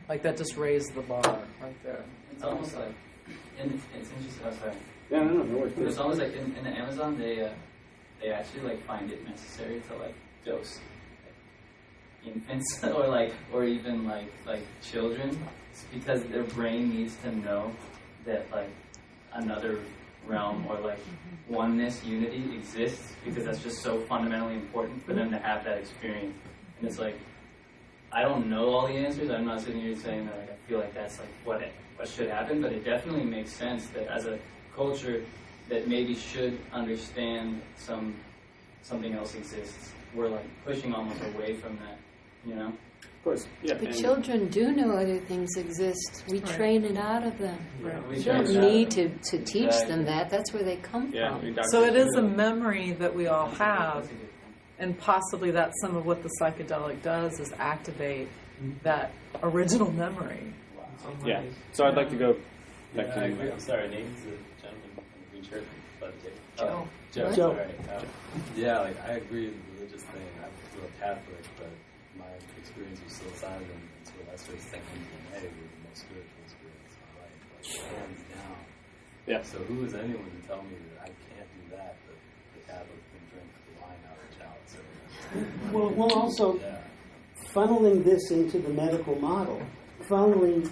Like that just raised the bar right there. It's almost like, it's interesting. Oh, sorry. Yeah, no worries. It's almost like in the Amazon, they actually find it necessary to dose. infants or even like children, it's because their brain needs to know that like another realm or like oneness, unity exists, because that's just so fundamentally important for them to have that experience. And it's like, I don't know all the answers. I'm not sitting here saying that like, I feel like that's like what should happen, but it definitely makes sense that as a culture that maybe should understand something else exists, we're like pushing almost away from that, you know? Of course, yeah. But children do know other things exist. We train it out of them. Right. We don't need to teach them that. That's where they come from. So it is a memory that we all have, and possibly that's some of what the psychedelic does, is activate that original memory. Yeah. So I'd like to go back to I you. agree. I'm sorry, name's the gentleman from the green shirt by the table. Joe. Joe. Sorry. Yeah, like I agree with the religious thing. I'm still Catholic, but my experience with psilocybin and to a lesser extent MDMA were the most spiritual experience of my life. Like hands down. Yeah. So who is anyone to tell me that I can't do that, but the Catholic can drink the wine out of the chalice? Well, also funneling this into the medical model, funneling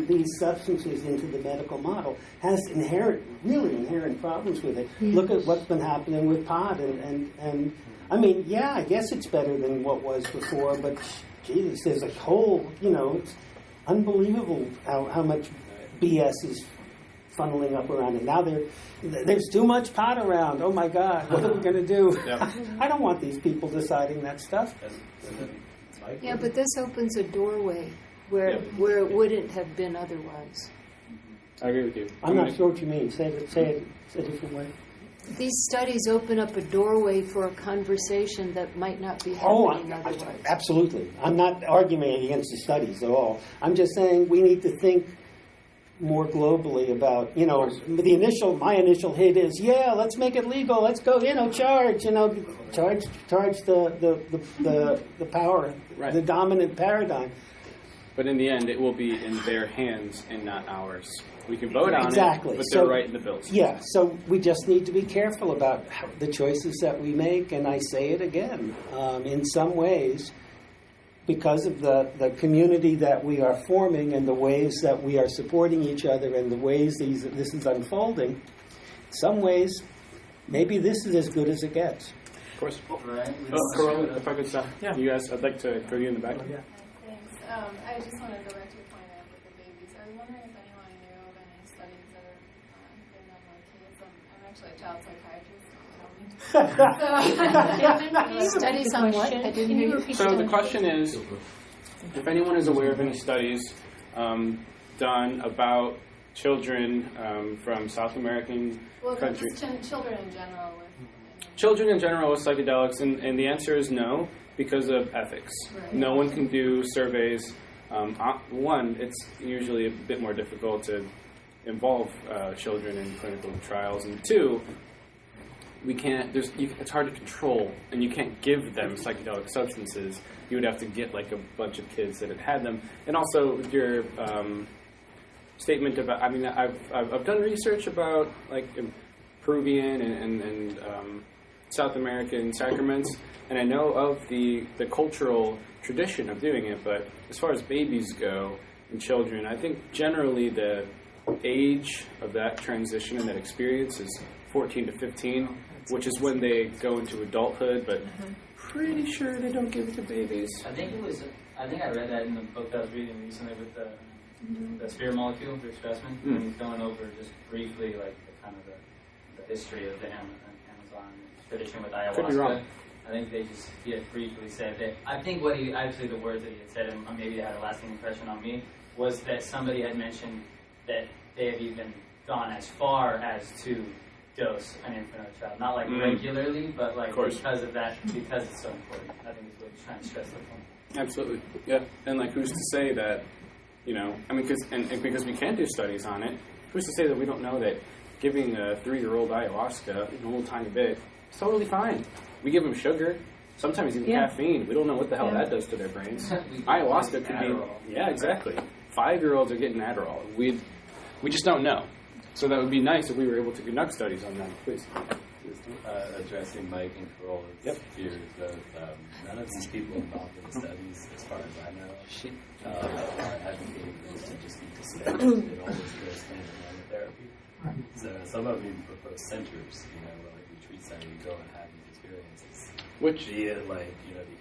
these substances into the medical model has really inherent problems with it. Look at what's been happening with pot, and I mean, yeah, I guess it's better than what was before, but Jesus, there's a whole, it's unbelievable how much BS is funneling up around it. Now there's too much pot around. Oh my God, what are we going to do? Yep. I don't want these people deciding that stuff. Yeah, but this opens a doorway where it wouldn't have been otherwise. I agree with you. I'm not sure what you mean. Say it a different way. These studies open up a doorway for a conversation that might not be happening otherwise. Absolutely. I'm not arguing against the studies at all. I'm just saying we need to think more globally about, my initial hit is, let's make it legal. Let's go, charge the power, Right. the dominant paradigm. But in the end, it will be in their hands and not ours. We can vote on Exactly. it, but they're writing the bills. Yeah, so we just need to be careful about the choices that we make, and I say it again, in some ways, because of the community that we are forming and the ways that we are supporting each other and the ways this is unfolding, in some ways, maybe this is as good as it gets. Of course. Right. Carol, if I could stop you guys, I'd like to go you in the back. Thanks. I just want to go back to your point with the babies. I was wondering if anyone knew of any studies that are being done on kids. I'm actually a child psychiatrist. Studies on what? I didn't hear you. So the question is, if anyone is aware of any studies done about children from South American countries. Just children in general. Children in general with psychedelics, and the answer is no, because of ethics. Right. No one can do surveys. One, it's usually a bit more difficult to involve children in clinical trials, and two, we can't. It's hard to control, and you can't give them psychedelic substances. You would have to get like a bunch of kids that had them, and also your statement about. I mean, I've done research about like Peruvian and South American sacraments, and I know of the cultural tradition of doing it. But as far as babies go and children, I think generally the age of that transition and that experience is 14 to 15, which is when they go into adulthood, but pretty sure they don't give it to babies. I think I read that in the book that I was reading recently with the spirit molecule, Rich Stressman, and he's going over just briefly like the history of the Amazon tradition with ayahuasca. Could be wrong. I think he had briefly said that. I think the words that he had said, and maybe they had a lasting impression on me, was that somebody had mentioned that they have even gone as far as to dose an infant or child. Not like regularly, but like because of that, because it's so important. I think it's what he's trying to stress the point. Absolutely. Yeah. And like who's to say that, I mean, because we can't do studies on it, who's to say that we don't know that giving a 3-year-old ayahuasca a little tiny bit is totally fine. We give them sugar, sometimes even caffeine. We don't know what the hell that does to their brains. Ayahuasca could be... Yeah, exactly. 5-year-olds are getting Adderall. We just don't know. So that would be nice if we were able to conduct studies on that. Please. Just addressing Mike and Carola's fears of none of these people involved in the studies, as far as I know, are advocating for this to just be dismissed. It always goes hand in hand with therapy. So some of them even propose centers, where like retreat center, you go and have these experiences. Which, be it like, to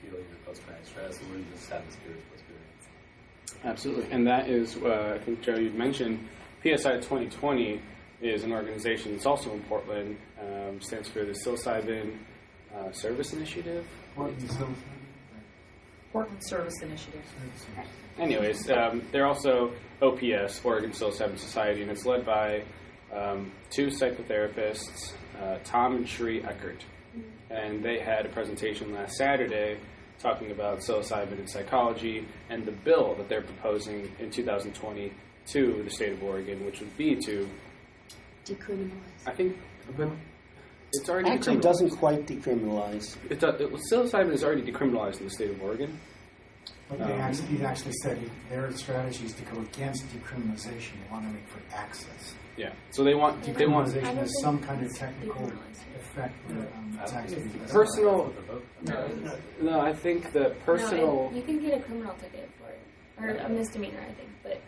heal your post-traumatic stress, or you just have a spiritual experience. Absolutely. And that is, I think, Joe, you mentioned PSI 2020 is an organization that's also in Portland, stands for the Psilocybin Service Initiative. Portland Service Initiative. Anyways, they're also OPS, Oregon Psilocybin Society, and it's led by two psychotherapists, Tom and Sheree Eckert. And they had a presentation last Saturday talking about psilocybin and psychology and the bill that they're proposing in 2020 to the state of Oregon, which would be to decriminalize. I think it's already actually decriminalized. Doesn't quite decriminalize. Psilocybin is already decriminalized in the state of Oregon. But he actually said their strategy is to go against decriminalization. They want to make for access. Yeah. So they want decriminalization has some kind of technical effect. It's actually personal. No, I think the personal. No, you can get a criminal ticket for it, or a misdemeanor, I think, but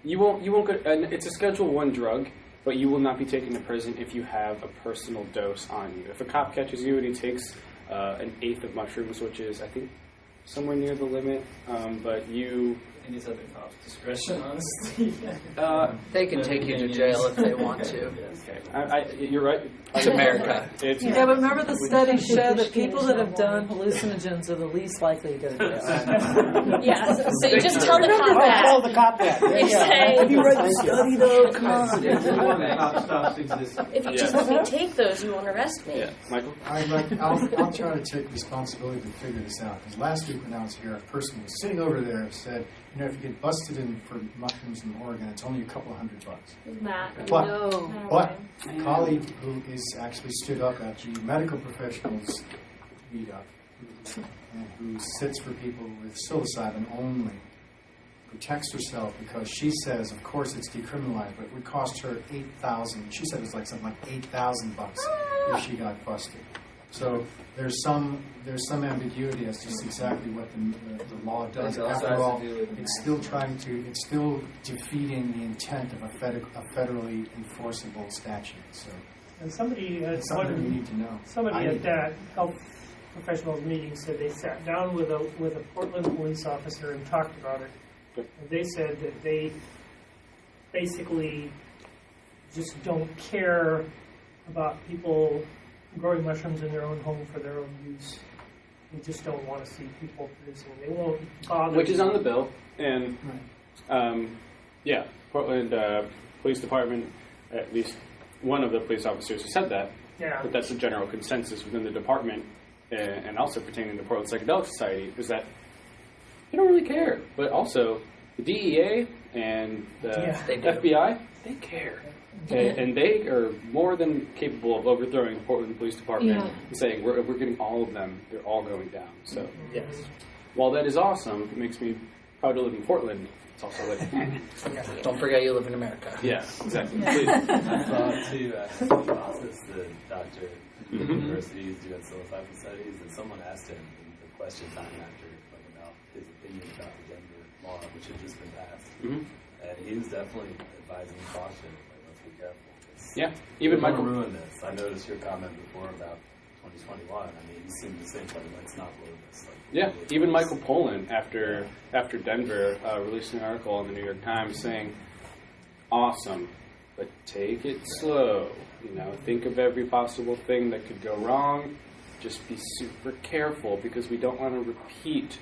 You won't get. It's a Schedule I drug, but you will not be taken to prison if you have a personal dose on you. If a cop catches you and he takes an eighth of mushrooms, which is, I think, somewhere near the limit, but you. And these other cops' discretion, honestly. They can take you to jail if they want to. Okay, you're right. It's America. Yeah, but remember the studies show that people that have done hallucinogens are the least likely to go to jail. yeah. So you just tell the cop that. Tell the cop that. You say, have you read the study though? Come on. If you just let me take those, you won't arrest me. Yeah, Michael. I'll try to take responsibility to figure this out. Because last week when I was here, a person was sitting over there and said, if you get busted in for mushrooms in Oregon, it's only a couple $100. Matt. But a colleague who is actually stood up at the medical professionals meetup, and who sits for people with psilocybin only, protects herself because she says, of course, it's decriminalized, but it would cost her $8,000. She said it was like something like $8,000 if she got busted. So there's some ambiguity as to exactly what the law does. After all, it's still defeating the intent of a federally enforceable statute. So, and somebody it's something we need to know. Somebody at that health professionals meeting said they sat down with a Portland police officer and talked about it. And they said that they basically just don't care about people growing mushrooms in their own home for their own use. They just don't want to see people producing. They won't bother. Which is on the bill, and Portland Police Department, at least one of the police officers has said that. Yeah. But that's a general consensus within the department, and also pertaining to the Portland Psychedelic Society, is that they don't really care. But also, the DEA and the FBI, they care. And they are more than capable of overthrowing the Portland Police Department and saying, we're getting all of them. They're all going down. So, yes. While that is awesome, it makes me proud to live in Portland. It's also like, don't forget you live in America. Yeah, exactly. I thought, too, at the process, the doctor at the university is doing psilocybin studies, and someone asked him the question time after about his opinion about the Denver law, which had just been passed. And he was definitely advising caution. Be careful. Yeah, even Michael ruin this. I noticed your comment before about 2021. I mean, you seem to think like let's not blow this. Even Michael Pollan after Denver released an article in the New York Times saying, "Awesome, but take it slow. Think of every possible thing that could go wrong. Just be super careful because we don't want to repeat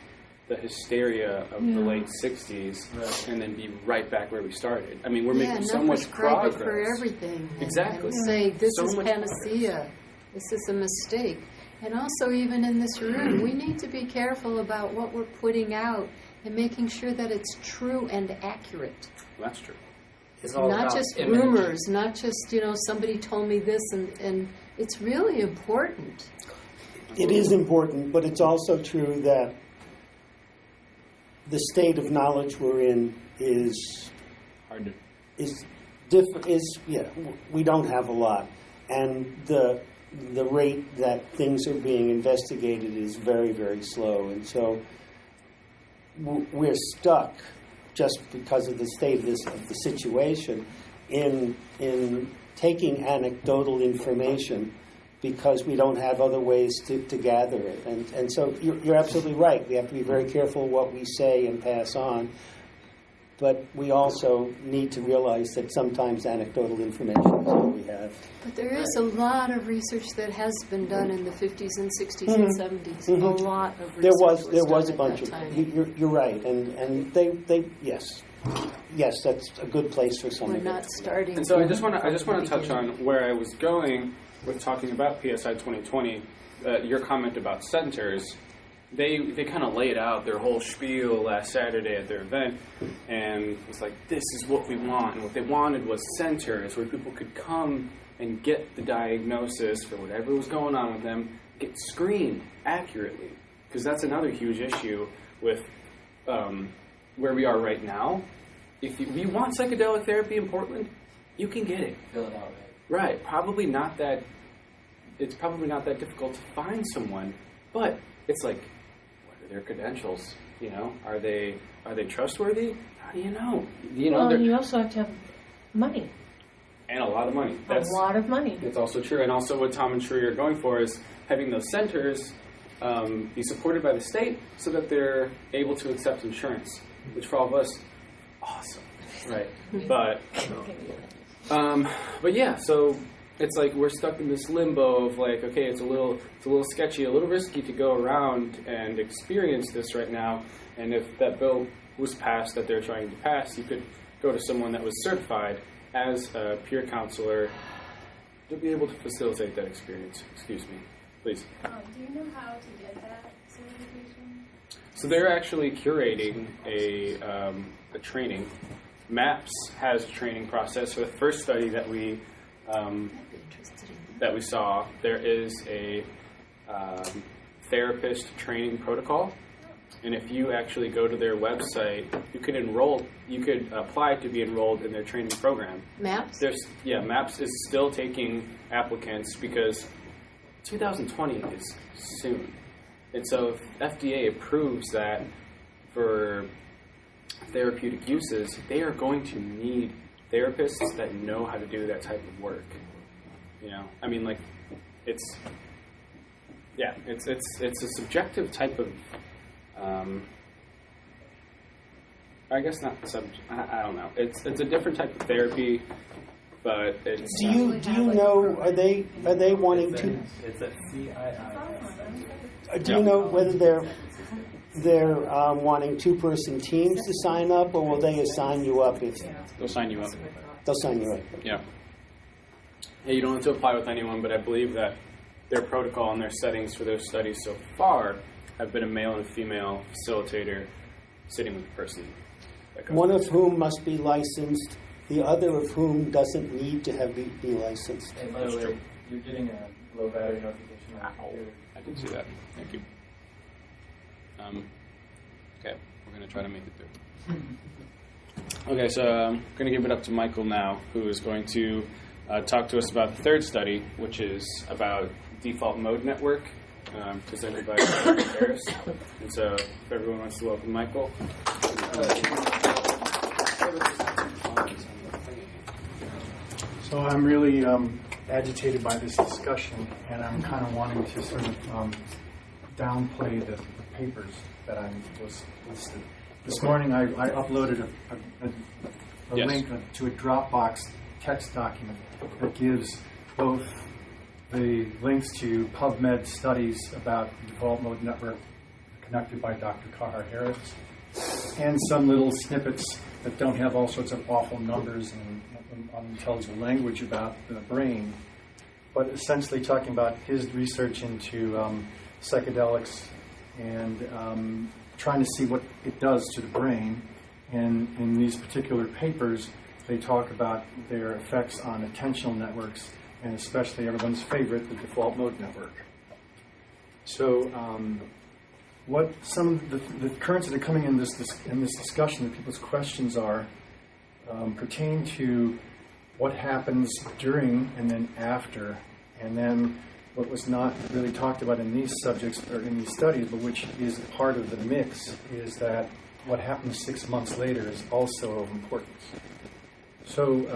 the hysteria of the late 60s and then be right back where we started. I mean, we're making so much progress. For everything. Exactly. And say, this so is panacea. Progress. This is a mistake. And also, even in this room, we need to be careful about what we're putting out and making sure that it's true and accurate. Well, that's true. It's all not just rumors, not just, somebody told me this, and it's really important. It is important, but it's also true that the state of knowledge we're in is hard to different. We don't have a lot, and the the rate that things are being investigated is very, very slow. And so we're stuck just because of the state of the situation in taking anecdotal information because we don't have other ways to gather it. And so you're absolutely right. We have to be very careful what we say and pass on. But we also need to realize that sometimes anecdotal information is all we have. But there is a lot of research that has been done in the 50s and 60s and 70s. A lot of research There was a done bunch at of. that time. You're right, and they yes, that's a good place for some We're of it. not starting. And so I just want to touch on where I was going with talking about PSI 2020. Your comment about centers. They kind of laid out their whole spiel last Saturday at their event, and it's like, this is what we want. And what they wanted was centers where people could come and get the diagnosis for whatever was going on with them, get screened accurately. Because that's another huge issue with where we are right now. If you want psychedelic therapy in Portland, you can get it. Fill it out, right? It's probably not that difficult to find someone, but it's like, their credentials, are they trustworthy? How do you know? Well, you also have to have money. And a lot of money. A lot of money. That's also true. And also what Tom and Shreya are going for is having those centers be supported by the state so that they're able to accept insurance, which for all of us, awesome, right? But yeah, so it's like we're stuck in this limbo of like, okay, it's a little sketchy, a little risky to go around and experience this right now. And if that bill was passed that they're trying to pass, you could go to someone that was certified as a peer counselor to be able to facilitate that experience. Excuse me, please. Do you know how to get that certification? So they're actually curating a training. MAPS has a training process. For the first study that we saw, there is a therapist training protocol, and if you actually go to their website, you could apply to be enrolled in their training program. MAPS? MAPS is still taking applicants because 2020 is soon, and so if FDA approves that for therapeutic uses, they are going to need therapists that know how to do that type of work. I mean, like, it's a subjective type of, I guess not subject. I don't know. It's a different type of therapy, but it's. Do you know? Are they wanting to? It's at CII. Do you know whether they're wanting 2-person teams to sign up, or will they assign you up if? They'll sign you up. They'll sign you up. Yeah. Yeah, you don't have to apply with anyone, but I believe that their protocol and their settings for their studies so far have been a male and a female facilitator sitting with the person. One of whom must be licensed, the other of whom doesn't need to be licensed. Hey, by the way, you're getting a low battery notification on your computer. I did see that. Thank you. Okay, we're going to try to make it through. Okay, so I'm going to give it up to Michael now, who is going to talk to us about the third study, which is about default mode network, presented by Harris. And so if everyone wants to welcome Michael. So I'm really agitated by this discussion, and I'm kind of wanting to sort of downplay the papers that I was listed. This morning I uploaded a link to a Dropbox text document that gives both the links to PubMed studies about the default mode network conducted by Dr. Kahar Harris, and some little snippets that don't have all sorts of awful numbers and unintelligible language about the brain, but essentially talking about his research into psychedelics and trying to see what it does to the brain. And in these particular papers, they talk about their effects on attentional networks, and especially everyone's favorite, the default mode network. So what some of the currents that are coming in this discussion, that people's questions are, pertain to what happens during and then after, and then what was not really talked about in these subjects or in these studies, but which is part of the mix, is that what happens 6 months later is also of importance. So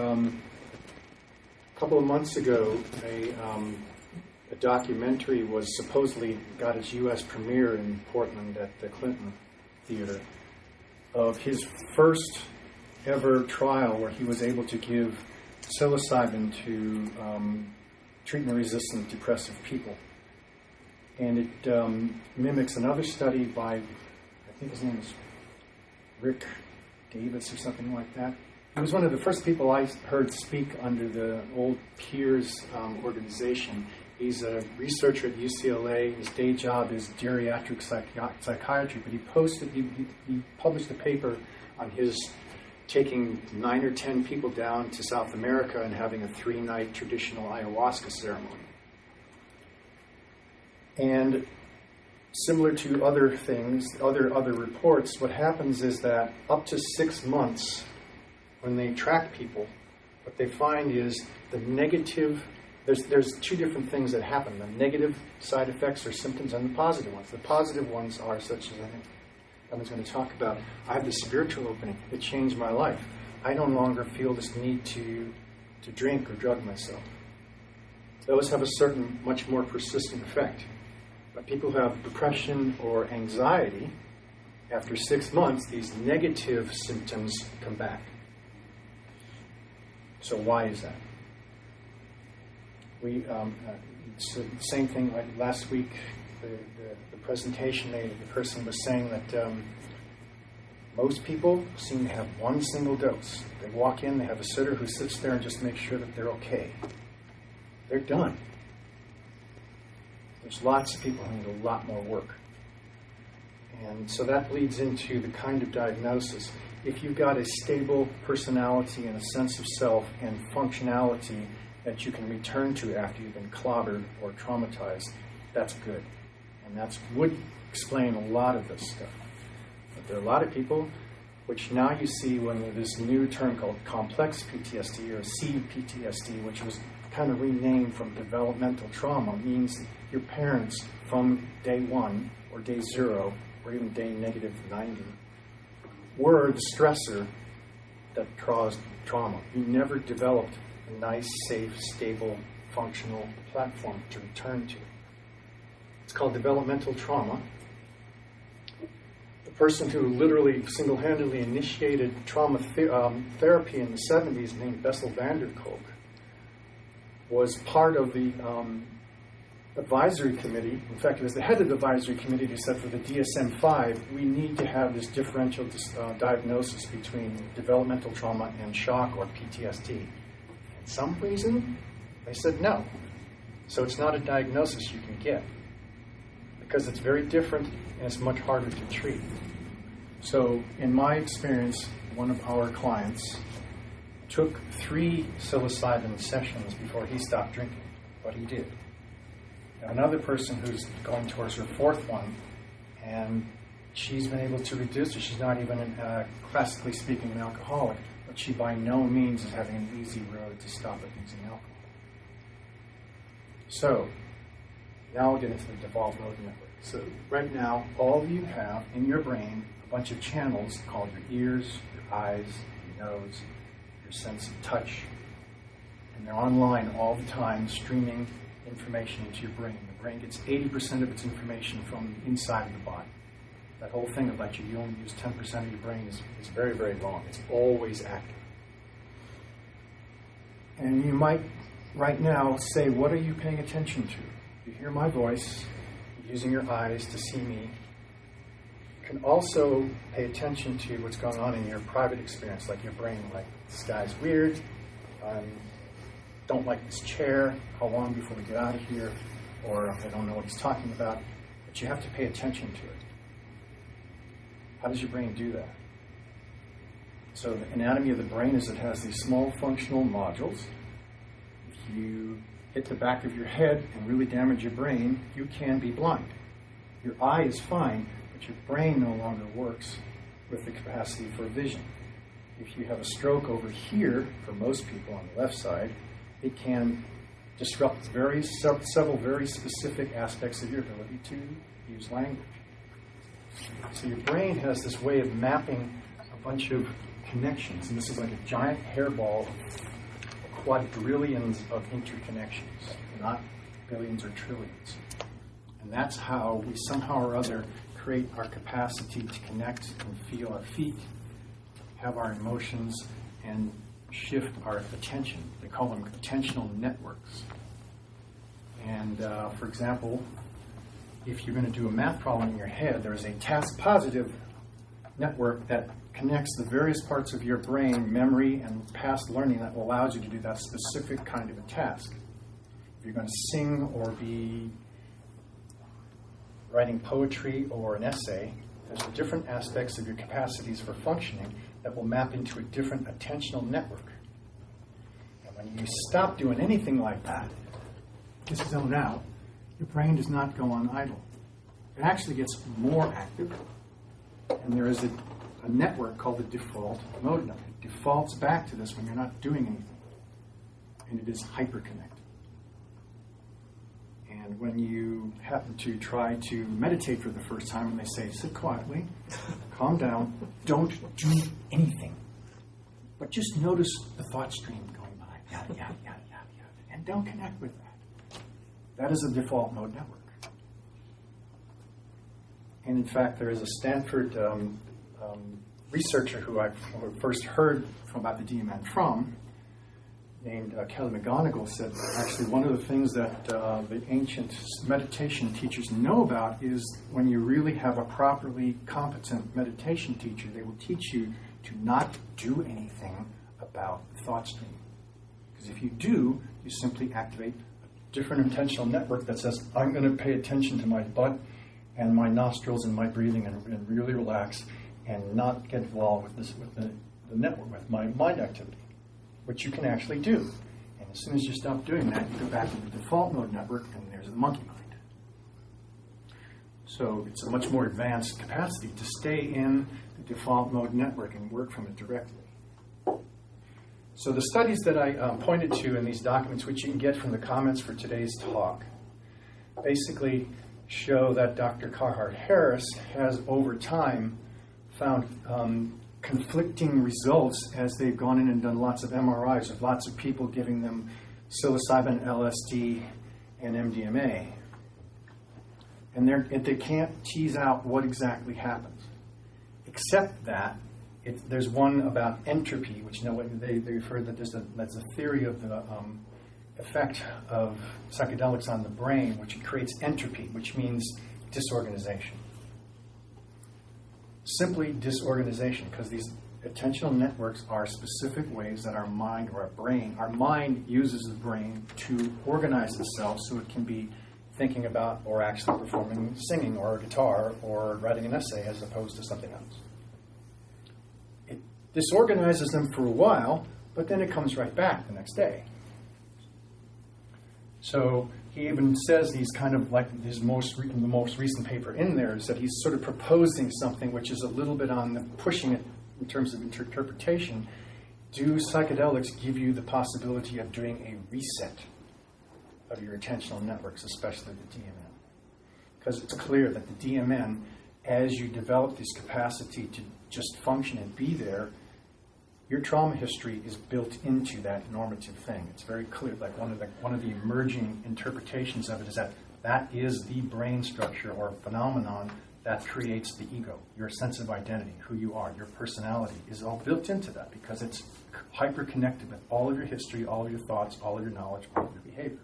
a couple of months ago, a documentary was supposedly got its U.S. premiere in Portland at the Clinton Theater of his first ever trial where he was able to give psilocybin to treatment-resistant depressive people. And it mimics another study by, I think his name is Rick Davis or something like that. He was one of the first people I heard speak under the old Peers organization. He's a researcher at UCLA. His day job is geriatric psychiatry, but he published a paper on his taking 9 or 10 people down to South America and having a 3-night traditional ayahuasca ceremony. And similar to other things, other reports, what happens is that up to 6 months, when they track people, what they find is the negative. There's 2 different things that happen: the negative side effects or symptoms, and the positive ones. The positive ones are such as I think Evan's going to talk about. I have this spiritual opening. It changed my life. I no longer feel this need to drink or drug myself. Those have a certain, much more persistent effect. But people who have depression or anxiety, after 6 months, these negative symptoms come back. So why is that? Same thing like last week, the presentation, the person was saying that most people seem to have one single dose. They walk in, they have a sitter who sits there and just makes sure that they're okay. They're done. There's lots of people who need a lot more work. And so that leads into the kind of diagnosis. If you've got a stable personality and a sense of self and functionality that you can return to after you've been clobbered or traumatized, that's good. And that would explain a lot of this stuff. But there are a lot of people, which now you see when this new term called complex PTSD or CPTSD, which was kind of renamed from developmental trauma, means your parents from day 1 or day 0 or even day -90 were the stressor that caused trauma. You never developed a nice, safe, stable, functional platform to return to. It's called developmental trauma. The person who literally single-handedly initiated trauma therapy in the 70s, named Bessel van der Kolk, was part of the advisory committee. In fact, it was the head of the advisory committee who said for the DSM-5, we need to have this differential diagnosis between developmental trauma and shock or PTSD. For some reason, they said no. So it's not a diagnosis you can get because it's very different and it's much harder to treat. So in my experience, one of our clients took 3 psilocybin sessions before he stopped drinking, but he did. Another person who's going towards her 4th one, and she's been able to reduce it. She's not even, classically speaking, an alcoholic, but she by no means is having an easy road to stop it using alcohol. So, now we'll get into the devolved mode network. So, right now, all of you have in your brain a bunch of channels called your ears, your eyes, your nose, your sense of touch, and they're online all the time, streaming information into your brain. The brain gets 80% of its information from inside of the body. That whole thing about you only use 10% of your brain is very, very wrong. It's always active. And you might, right now, say, what are you paying attention to? You hear my voice, you're using your eyes to see me. You can also pay attention to what's going on in your private experience, like your brain, like, this guy's weird, don't like this chair, how long before we get out of here, or I don't know what he's talking about, but you have to pay attention to it. How does your brain do that? So the anatomy of the brain is it has these small functional modules. If you hit the back of your head and really damage your brain, you can be blind. Your eye is fine, but your brain no longer works with the capacity for vision. If you have a stroke over here, for most people on the left side, it can disrupt several very specific aspects of your ability to use language. So your brain has this way of mapping a bunch of connections, and this is like a giant hairball of quadrillions of interconnections, not billions or trillions. And that's how we somehow or other create our capacity to connect and feel our feet, have our emotions, and shift our attention. They call them attentional networks. And for example, if you're going to do a math problem in your head, there's a task-positive network that connects the various parts of your brain, memory, and past learning that allows you to do that specific kind of a task. If you're going to sing or be writing poetry or an essay, there's different aspects of your capacities for functioning that will map into a different attentional network. And when you stop doing anything like that, just zone out, your brain does not go on idle. It actually gets more active, and there is a network called the default mode network. It defaults back to this when you're not doing anything, and it is hyperconnected. And when you happen to try to meditate for the first time and they say, sit quietly, calm down, don't do anything, but just notice the thought stream going by, yada, yada, yada, yada, yada, and don't connect with that. That is a default mode network. And in fact, there is a Stanford researcher who I first heard about the DMN from, named Kelly McGonigal, said actually one of the things that the ancient meditation teachers know about is when you really have a properly competent meditation teacher, they will teach you to not do anything about the thought stream. Because if you do, you simply activate a different intentional network that says, I'm going to pay attention to my butt and my nostrils and my breathing and really relax and not get involved with the network, with my mind activity, which you can actually do. And as soon as you stop doing that, you go back to the default mode network, and there's the monkey mind. So it's a much more advanced capacity to stay in the default mode network and work from it directly. So the studies that I pointed to in these documents, which you can get from the comments for today's talk, basically show that Dr. Carhart-Harris has, over time, found conflicting results as they've gone in and done lots of MRIs with lots of people, giving them psilocybin, LSD, and MDMA. And they can't tease out what exactly happens, except that there's one about entropy, which they refer that that's a theory of the effect of psychedelics on the brain, which creates entropy, which means disorganization. Simply disorganization, because these attentional networks are specific ways that our mind or our mind uses the brain to organize itself so it can be thinking about or actually performing singing or guitar or writing an essay as opposed to something else. It disorganizes them for a while, but then it comes right back the next day. So he even says he's kind of like the most recent paper in there is that he's sort of proposing something which is a little bit on the pushing it in terms of interpretation. Do psychedelics give you the possibility of doing a reset of your attentional networks, especially the DMN? Because it's clear that the DMN, as you develop this capacity to just function and be there, your trauma history is built into that normative thing. It's very clear. Like one of the emerging interpretations of it is that is the brain structure or phenomenon that creates the ego. Your sense of identity, who you are, your personality is all built into that because it's hyper-connected with all of your history, all of your thoughts, all of your knowledge, all of your behavior.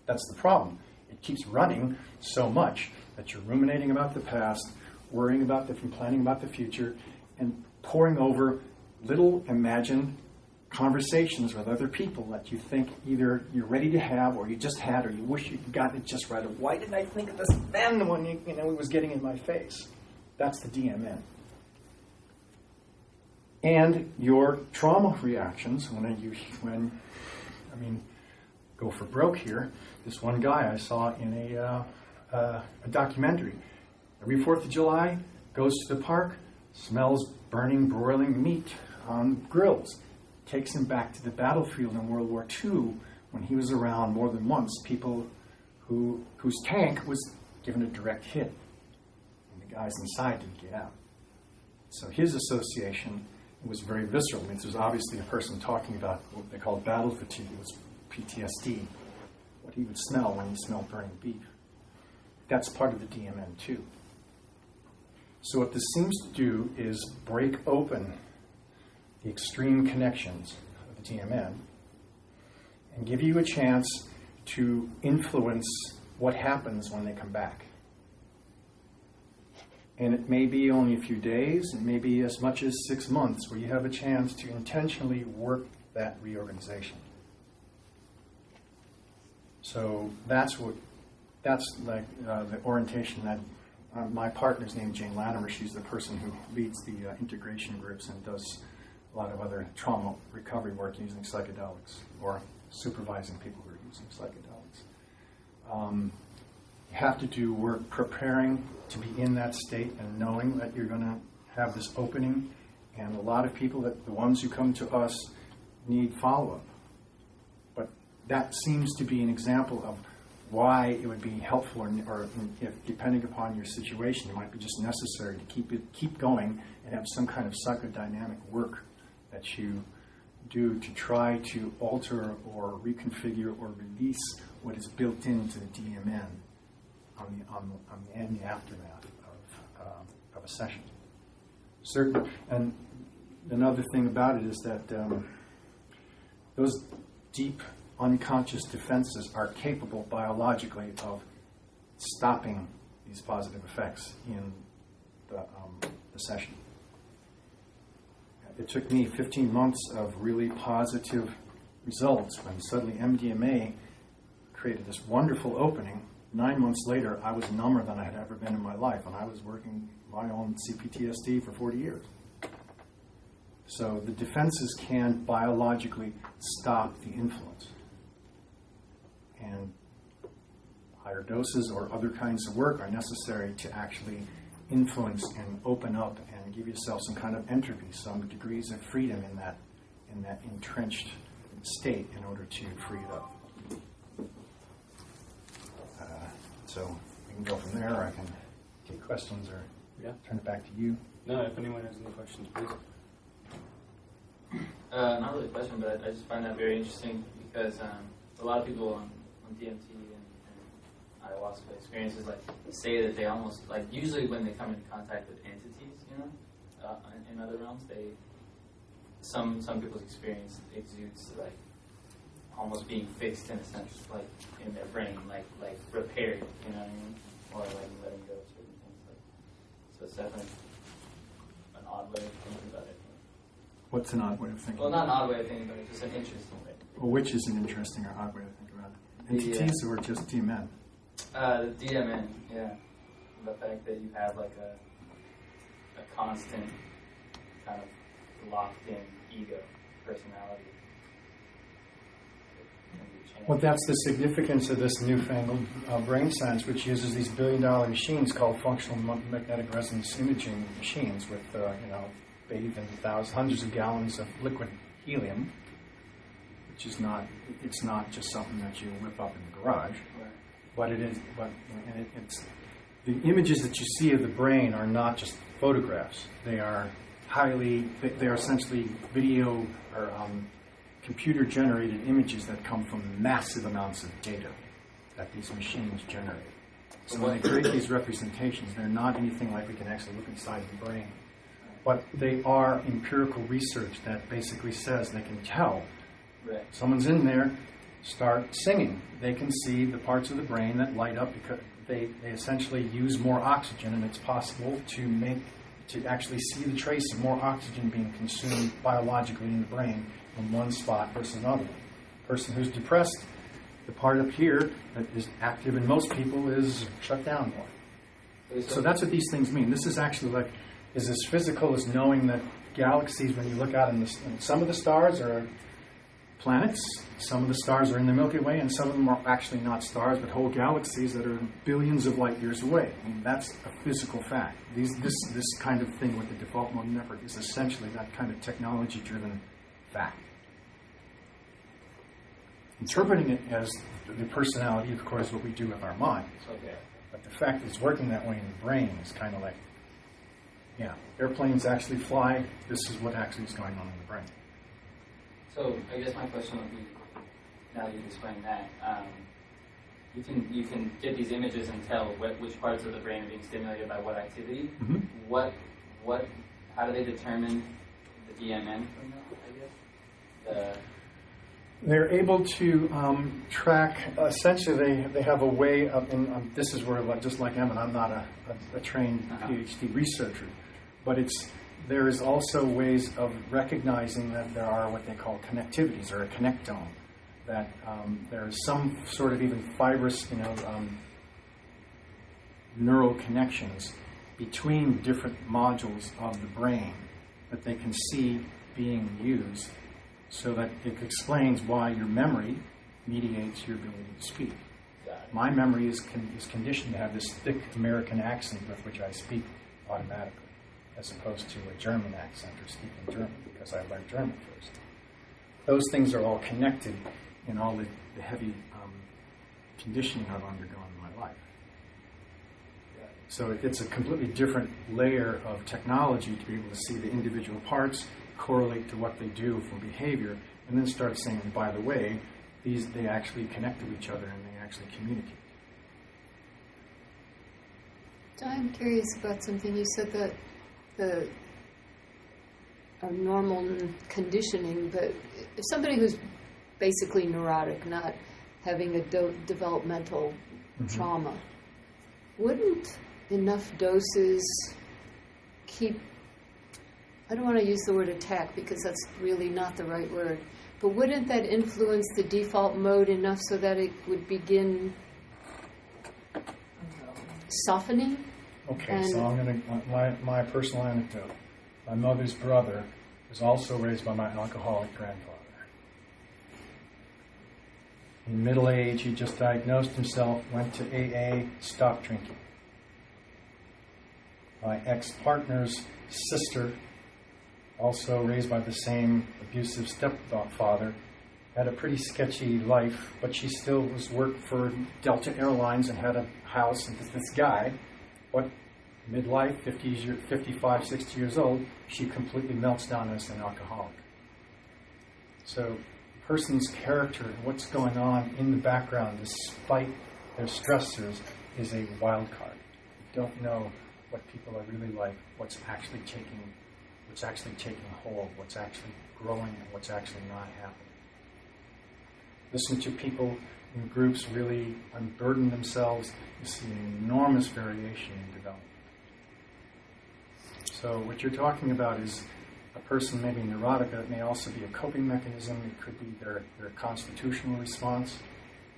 That's the problem. It keeps running so much that you're ruminating about the past, worrying about planning about the future, and poring over little imagined conversations with other people that you think either you're ready to have or you just had or you wish you'd gotten it just right. Or why didn't I think of this then when it was getting in my face? That's the DMN. And your trauma reactions go for broke here. This one guy I saw in a documentary. Every 4th of July, goes to the park, smells burning, broiling meat on grills. Takes him back to the battlefield in World War II when he was around more than once, people whose tank was given a direct hit, and the guys inside didn't get out. So his association was very visceral. I mean, this was obviously a person talking about what they call battle fatigue. It was PTSD, what he would smell when he smelled burning beef. That's part of the DMN too. So what this seems to do is break open the extreme connections of the DMN and give you a chance to influence what happens when they come back. And it may be only a few days, it may be as much as 6 months, where you have a chance to intentionally work that reorganization. So that's like the orientation that my partner's named Jane Latimer. She's the person who leads the integration groups and does a lot of other trauma recovery work using psychedelics or supervising people who are using psychedelics. You have to do work preparing to be in that state and knowing that you're going to have this opening. And a lot of people, the ones who come to us, need follow-up. But that seems to be an example of why it would be helpful, or if, depending upon your situation, it might be just necessary to keep going and have some kind of psychodynamic work that you do to try to alter or reconfigure or release what is built into the DMN in the aftermath of a session. And another thing about it is that those deep unconscious defenses are capable biologically of stopping these positive effects in the session. It took me 15 months of really positive results when suddenly MDMA created this wonderful opening. 9 months later, I was number than I had ever been in my life, and I was working my own CPTSD for 40 years. So the defenses can biologically stop the influence. And higher doses or other kinds of work are necessary to actually influence and open up and give yourself some kind of entropy, some degrees of freedom in that entrenched state in order to free it up. So we can go from there, or I can take questions, or turn it back to you. No, if anyone has any questions, please. Not really a question, but I just find that very interesting because a lot of people on DMT and ayahuasca experiences say that they almost usually when they come into contact with entities, in other realms, some people's experience exudes almost being fixed in a sense, in their brain, like repaired, you know what I mean, or letting go of certain things. So it's definitely an odd way of thinking about it. What's an odd way of thinking? Well, not an odd way of thinking about it, just an interesting way. Well, which is an interesting or odd way to think about it? Entities or just DMN? The DMN, yeah. The fact that you have a constant kind of locked-in ego personality. Well, that's the significance of this newfangled brain science, which uses these billion-dollar machines called functional magnetic resonance imaging machines with, bathed in hundreds of gallons of liquid helium, which is it's not just something that you whip up in the garage, but it is. It's the images that you see of the brain are not just photographs; they are they are essentially video or computer-generated images that come from massive amounts of data that these machines generate. So when they create these representations, they're not anything like we can actually look inside the brain. But they are empirical research that basically says they can tell. Right. Someone's in there, start singing. They can see the parts of the brain that light up because they essentially use more oxygen, and it's possible to actually see the trace of more oxygen being consumed biologically in the brain in one spot versus another. Person who's depressed, the part up here that is active in most people is shut down more. So that's what these things mean. This is actually is as physical as knowing that galaxies, when you look out and some of the stars are planets, some of the stars are in the Milky Way, and some of them are actually not stars, but whole galaxies that are billions of light years away. I mean, that's a physical fact. This kind of thing with the default mode network is essentially that kind of technology-driven fact. interpreting it as the personality, of course, what we do with our mind. Okay. But the fact that it's working that way in the brain is kind of like, yeah, airplanes actually fly. This is what actually is going on in the brain. So I guess my question would be, now that you've explained that, you can get these images and tell which parts of the brain are being stimulated by what activity. Mm-hmm. How do they determine the DMN from that, I guess? They're able to track, essentially they have a way of, and this is where, just like Emmett, I'm not a trained PhD researcher, but there is also ways of recognizing that there are what they call connectivities, or a connectome, that there is some sort of even fibrous, neural connections between different modules of the brain that they can see being used, so that it explains why your memory mediates your ability to speak. My memory is conditioned to have this thick American accent with which I speak automatically, as opposed to a German accent or speaking German, because I learned German first. Those things are all connected in all the heavy conditioning I've undergone in my life. So it's a completely different layer of technology to be able to see the individual parts, correlate to what they do for behavior, and then start saying, by the way, they actually connect to each other and they actually communicate. So I'm curious about something. You said that the normal conditioning, but if somebody who's basically neurotic, not having a developmental trauma, wouldn't enough doses keep, I don't want to use the word attack because that's really not the right word, but wouldn't that influence the default mode enough so that it would begin softening? Okay, so I'm going to, my personal anecdote. My mother's brother was also raised by my alcoholic grandfather. In middle age, he just diagnosed himself, went to AA, stopped drinking. My ex-partner's sister, also raised by the same abusive stepfather, had a pretty sketchy life, but she still worked for Delta Airlines and had a house. And this guy, midlife, 55, 60 years old, she completely melts down as an alcoholic. So a person's character and what's going on in the background, despite their stressors, is a wild card. You don't know what people are really like, what's actually taking hold, what's actually growing, and what's actually not happening. Listen to people in groups really unburden themselves. You see an enormous variation in development. So what you're talking about is a person maybe neurotic, but it may also be a coping mechanism. It could be their constitutional response,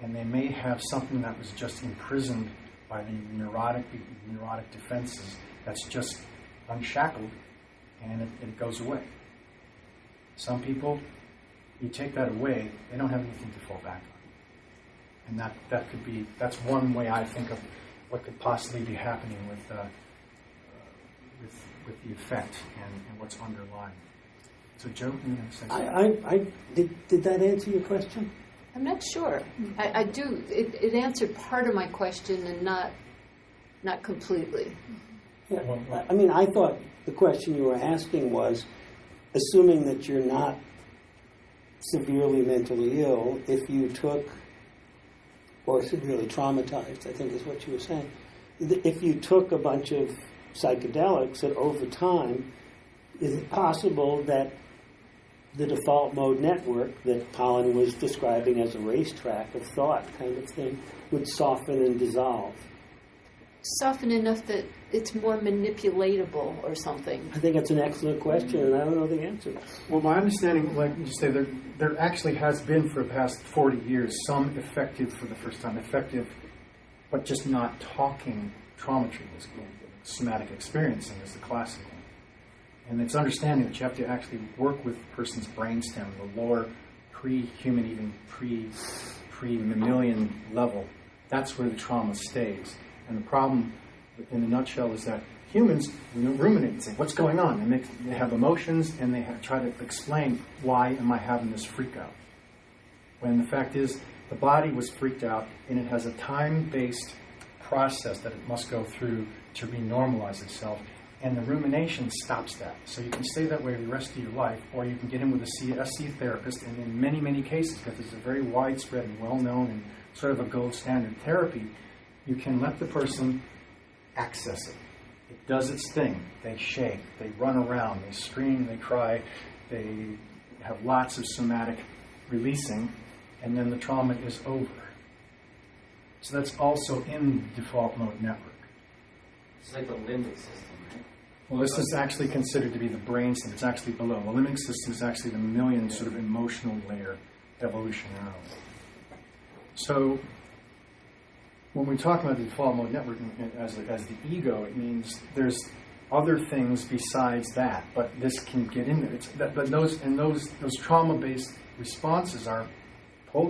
and they may have something that was just imprisoned by the neurotic defenses that's just unshackled, and it goes away. Some people, you take that away, they don't have anything to fall back on. And that's one way I think of what could possibly be happening with the effect and what's underlying. So Joe, you know, did that answer your question? I'm not sure. I do. It answered part of my question and not completely. Yeah. I mean, I thought the question you were asking was, assuming that you're not severely mentally ill, if you took, or severely traumatized, I think is what you were saying, if you took a bunch of psychedelics, that over time, is it possible that the default mode network that Colin was describing as a racetrack of thought kind of thing would soften and dissolve? Soften enough that it's more manipulatable or something? I think that's an excellent question, and I don't know the answer. Well, my understanding, like you say, there actually has been for the past 40 years some effective, for the first time, effective, but just not talking trauma treatments. Somatic experiencing is the classic one. And it's understanding that you have to actually work with the person's brainstem, the lower pre-human, even pre-mammalian level. That's where the trauma stays. And the problem, in a nutshell, is that humans ruminate and say, what's going on? And they have emotions, and they try to explain, why am I having this freak out? when the fact is the body was freaked out, and it has a time-based process that it must go through to renormalize itself, and the rumination stops that. So you can stay that way the rest of your life, or you can get in with a SC therapist, and in many, many cases, because it's a very widespread and well-known and sort of a gold standard therapy, you can let the person access it. It does its thing. They shake, they run around, they scream, they cry, they have lots of somatic releasing, and then the trauma is over. So that's also in the default mode network. It's like the limbic system, right? Well, this is actually considered to be the brainstem. It's actually below. The limbic system is actually the million sort of emotional layer evolutionarily. So when we talk about the default mode network as the ego, it means there's other things besides that, but this can get in there. But those trauma-based responses are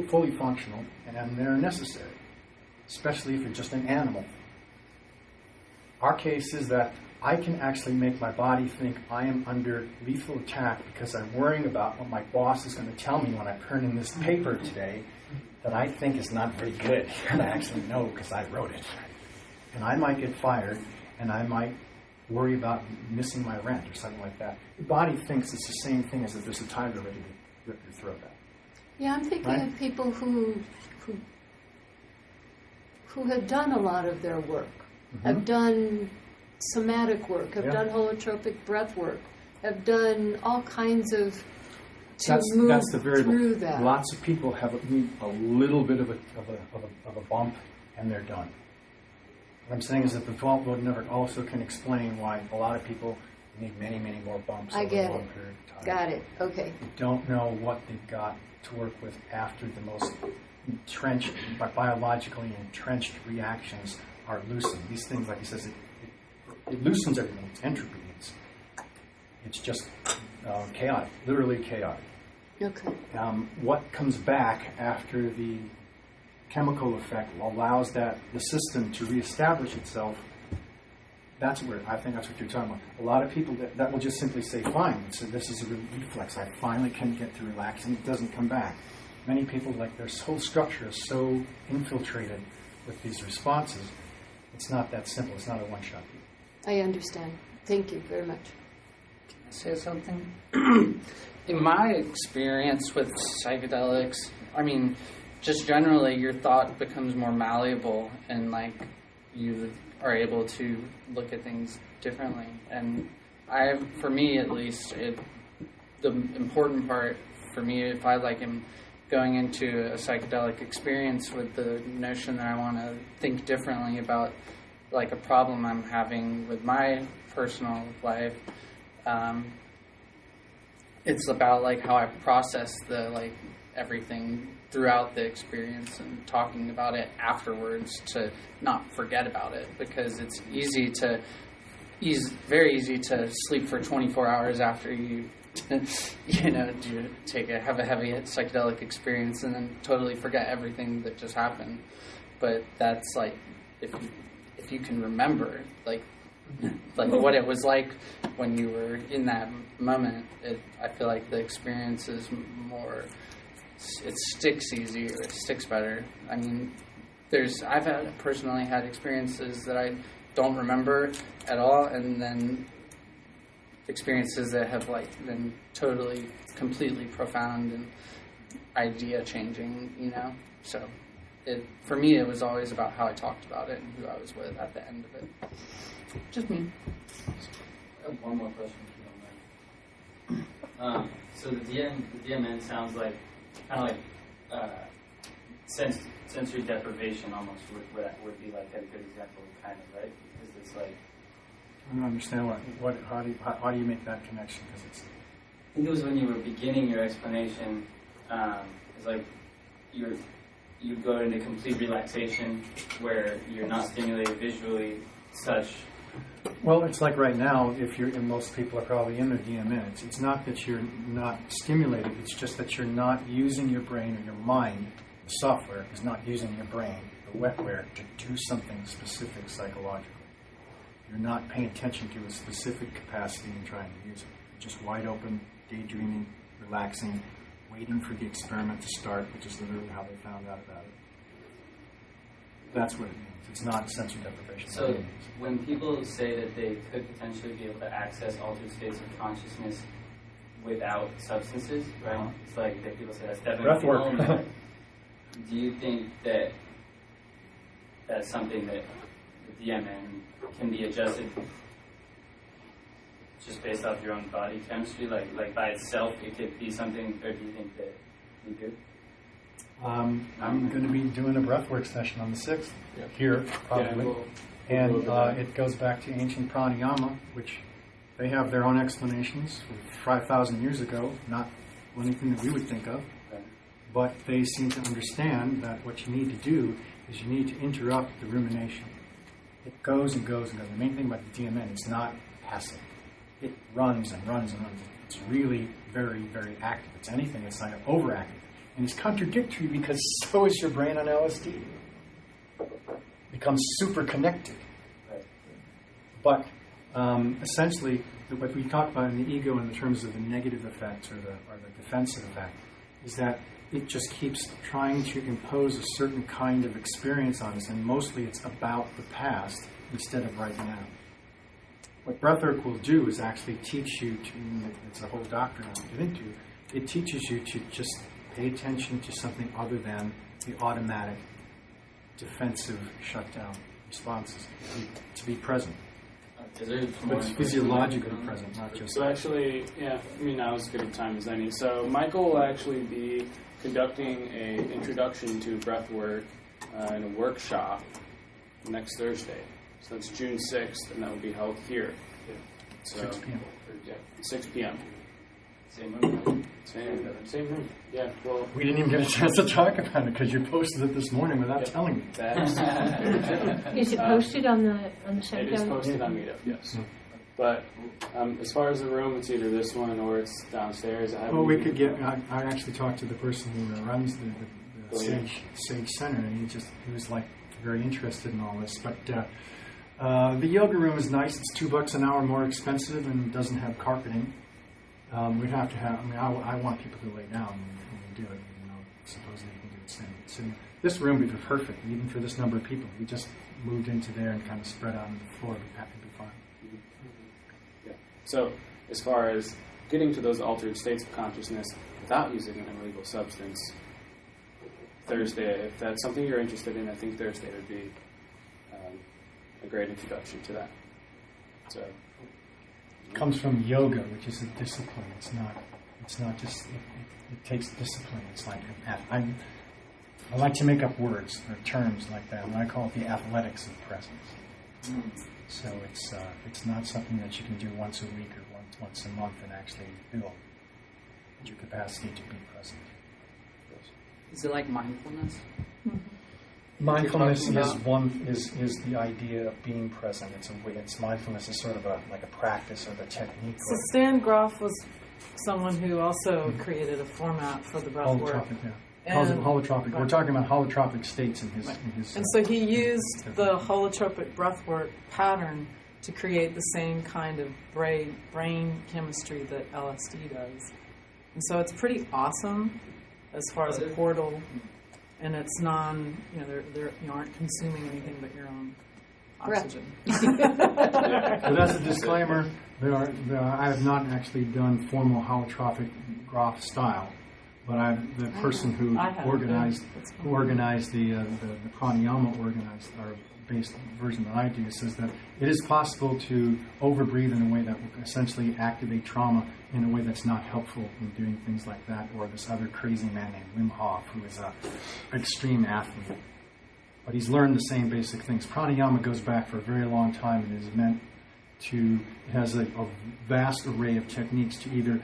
fully functional, and they're necessary, especially if you're just an animal. Our case is that I can actually make my body think I am under lethal attack because I'm worrying about what my boss is going to tell me when I turn in this paper today that I think is not very good, and I actually know because I wrote it. And I might get fired, and I might worry about missing my rent or something like that. Your body thinks it's the same thing as if there's a tiger ready to rip your throat out. Yeah, I'm thinking of people who have done a lot of their work, have done somatic work, have done holotropic breath work, have done all kinds of move that's the variable. through that. Lots of people have a little bit of a bump, and they're done. What I'm saying is that the default mode network also can explain why a lot of people need many, many more bumps over a long period of time. Got it. Okay. You don't know what they've got to work with after the most entrenched, biologically entrenched reactions are loosened. These things, like he says, it loosens everything. It's entropy. It's just chaotic, literally chaotic. Okay. What comes back after the chemical effect allows the system to reestablish itself. I think that's what you're talking about. A lot of people that will just simply say, fine, so this is a reflex. I finally can get to relax, and it doesn't come back. Many people, like their whole structure is so infiltrated with these responses, it's not that simple. It's not a one-shot deal. I understand. Thank you very much. Can I say something? In my experience with psychedelics, I mean, just generally your thought becomes more malleable, and like you are able to look at things differently. And for me at least, the important part for me, if I am going into a psychedelic experience with the notion that I want to think differently about like a problem I'm having with my personal life, it's about like how I process the everything throughout the experience and talking about it afterwards to not forget about it, because it's very easy to sleep for 24 hours after you have a heavy psychedelic experience and then totally forget everything that just happened. But that's like if you can remember like what it was like when you were in that moment, I feel like the experience is more, it sticks easier, it sticks better. I mean, I've personally had experiences that I don't remember at all, and then experiences that have been totally, completely profound and idea changing, So for me, it was always about how I talked about it and who I was with at the end of it. Just me. I have one more question, if you don't mind. So the DMN sounds like kind of sensory deprivation almost would be like a good example, kind of, right? Because it's like, I don't understand how do you make that connection? Because I think it was when you were beginning your explanation. It's like you go into complete relaxation where you're not stimulated visually, such. Well, it's like right now, most people are probably in their DMN. It's not that you're not stimulated, it's just that you're not using your brain or your mind. The software is not using your brain, the wetware, to do something specific psychologically. You're not paying attention to a specific capacity and trying to use it. You're just wide open, daydreaming, relaxing, waiting for the experiment to start, which is literally how they found out about it. That's what it means. It's not sensory deprivation. So when people say that they could potentially be able to access altered states of consciousness without substances, right? It's like that people say that's definitely breathwork. Do you think that that's something that the DMN can be adjusted just based off your own body chemistry? Like by itself, it could be something, or do you think that you could? I'm going to be doing a breathwork session on the 6th here, probably. It goes back to ancient pranayama, which they have their own explanations from 5,000 years ago, not anything that we would think of. But they seem to understand that what you need to do is you need to interrupt the rumination. It goes and goes and goes. The main thing about the DMN, it's not passive. It runs and runs and runs. It's really very, very active. It's anything, it's like overactive. And it's contradictory because so is your brain on LSD. It becomes super connected. But essentially, what we talk about in the ego in terms of the negative effects or the defensive effect is that it just keeps trying to impose a certain kind of experience on us, and mostly it's about the past instead of right now. What breathwork will do is actually teach you to, it's a whole doctrine I'll get into, it teaches you to just pay attention to something other than the automatic defensive shutdown responses, to be present. But it's physiologically present, not just... So actually, now is as good a time as any. So Michael will actually be conducting an introduction to breathwork in a workshop next Thursday. So that's June 6th, and that will be held here. So, 6 p.m. 6 p.m. Same room? Same room. Yeah, well... We didn't even get a chance to talk about it because you posted it this morning without telling me. Is it posted on the Shakedown? It is posted on Meetup, yes. But as far as the room, it's either this one or it's downstairs. We could get... I actually talked to the person who runs the Sage Center, and he was like very interested in all this. But the yoga room is nice. It's $2 an hour more expensive and doesn't have carpeting. We'd have to have... I want people to lay down when we do it. Supposedly you can do it sitting. This room would be perfect, even for this number of people. We just moved into there and kind of spread out on the floor. That would be fine. Yeah. So, as far as getting to those altered states of consciousness without using an illegal substance, Thursday, if that's something you're interested in, I think Thursday would be a great introduction to that. So, it comes from yoga, which is a discipline. It's not just. It takes discipline. It's like I like to make up words or terms like that, and I call it the athletics of presence. So it's not something that you can do once a week or once a month and actually build your capacity to be present. Is it like mindfulness? Mm-hmm. Mindfulness is the idea of being present. It's mindfulness is sort of like a practice or the technique. So Stan Groff was someone who also created a format for the breath work. Holotropic, yeah. Calls it holotropic. We're talking about holotropic states in his. And so he used the holotropic breathwork pattern to create the same kind of brain chemistry that LSD does. And so it's pretty awesome as far as a portal, and it's you aren't consuming anything but your own oxygen. But as a disclaimer, I have not actually done formal holotropic Groff style, but the person who organized the pranayama based version that I do says that it is possible to overbreathe in a way that will essentially activate trauma in a way that's not helpful in doing things like that, or this other crazy man named Wim Hof, who is an extreme athlete. But he's learned the same basic things. Pranayama goes back for a very long time and is meant to, it has a vast array of techniques to either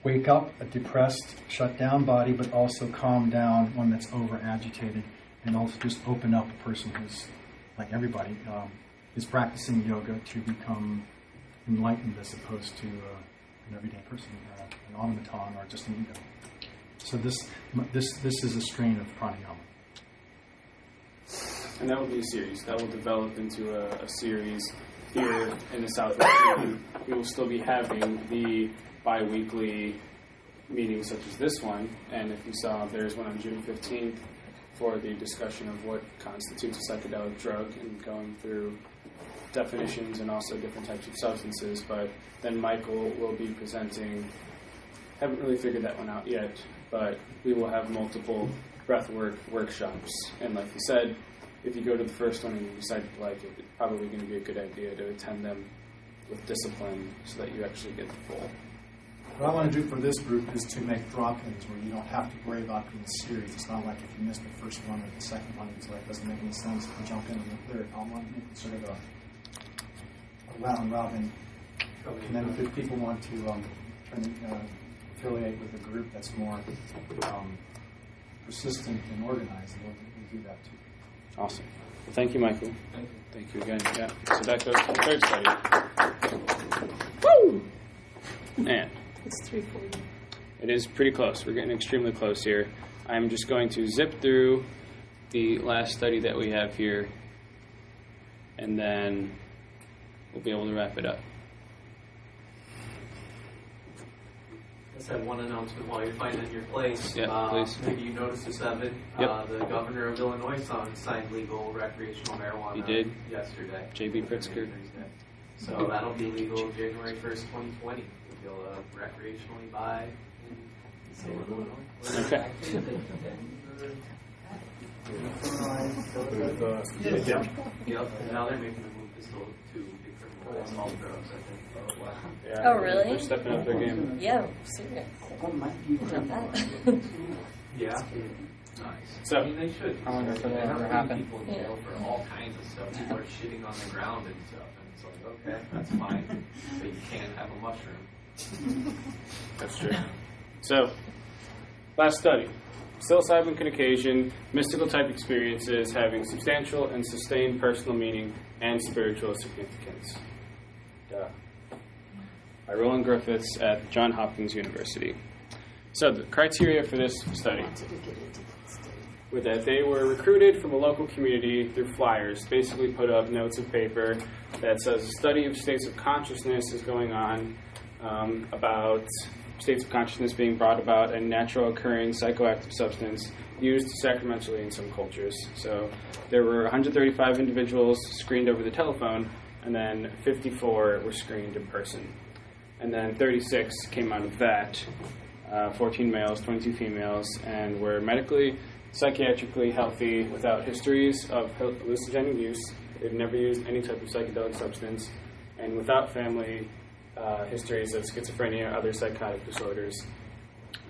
wake up a depressed, shut down body, but also calm down one that's over agitated, and also just open up a person who's, like everybody, is practicing yoga to become enlightened as opposed to an everyday person, an automaton, or just an ego. So this is a strain of pranayama. And that will be a series. That will develop into a series here in the Southwest region. We will still be having the bi-weekly meetings such as this one, and if you saw, there's one on June 15th for the discussion of what constitutes a psychedelic drug and going through definitions and also different types of substances. But then Michael will be presenting, haven't really figured that one out yet, but we will have multiple breathwork workshops. And like you said, if you go to the first one and you decide to like it, it's probably going to be a good idea to attend them with discipline so that you actually get the full. What I want to do for this group is to make drop-ins where you don't have to worry about being series. It's not like if you miss the first one or the second one, it's like, doesn't make any sense to jump in on the third. I want to make it sort of a round robin. And then if people want to affiliate with a group that's more persistent and organized, we'll do that too. Awesome. Well, thank you, Michael. Thank you again. Yeah. So that goes to the third study. Woo! Man. It's 3:40. It is pretty close. We're getting extremely close here. I'm just going to zip through the last study that we have here, and then we'll be able to wrap it up. Let's have one announcement while you're finding your place. Yeah, please. Maybe you noticed this, Evan. Yep. The governor of Illinois signed legal recreational marijuana He did. yesterday. J.B. Pritzker. So that'll be legal January 1st, 2020. You'll be able to recreationally buy in the state of Illinois. Okay. Yep. Now they're making the move to still to decriminalize all drugs, I think. Yeah, Oh, really? They're stepping up their game. Yeah, serious. Love that. Yeah. Nice. So, I mean, they should. I wonder if it'll They have ever put happen. people in jail for all kinds of stuff. People are shitting on the ground and stuff, and it's like, okay, that's fine, but you can't have a mushroom. That's true. So, last study. Psilocybin can occasion mystical type experiences having substantial and sustained personal meaning and spiritual significance. Duh. By Roland Griffiths at John Hopkins University. So the criteria for this study were that they were recruited from a local community through flyers, basically put up notes of paper that says a study of states of consciousness is going on, about states of consciousness being brought about a natural occurring psychoactive substance used sacramentally in some cultures. So there were 135 individuals screened over the telephone, and then 54 were screened in person. And then 36 came out of that, 14 males, 22 females, and were medically, psychiatrically healthy without histories of hallucinogenic use. They've never used any type of psychedelic substance, and without family histories of schizophrenia, other psychotic disorders,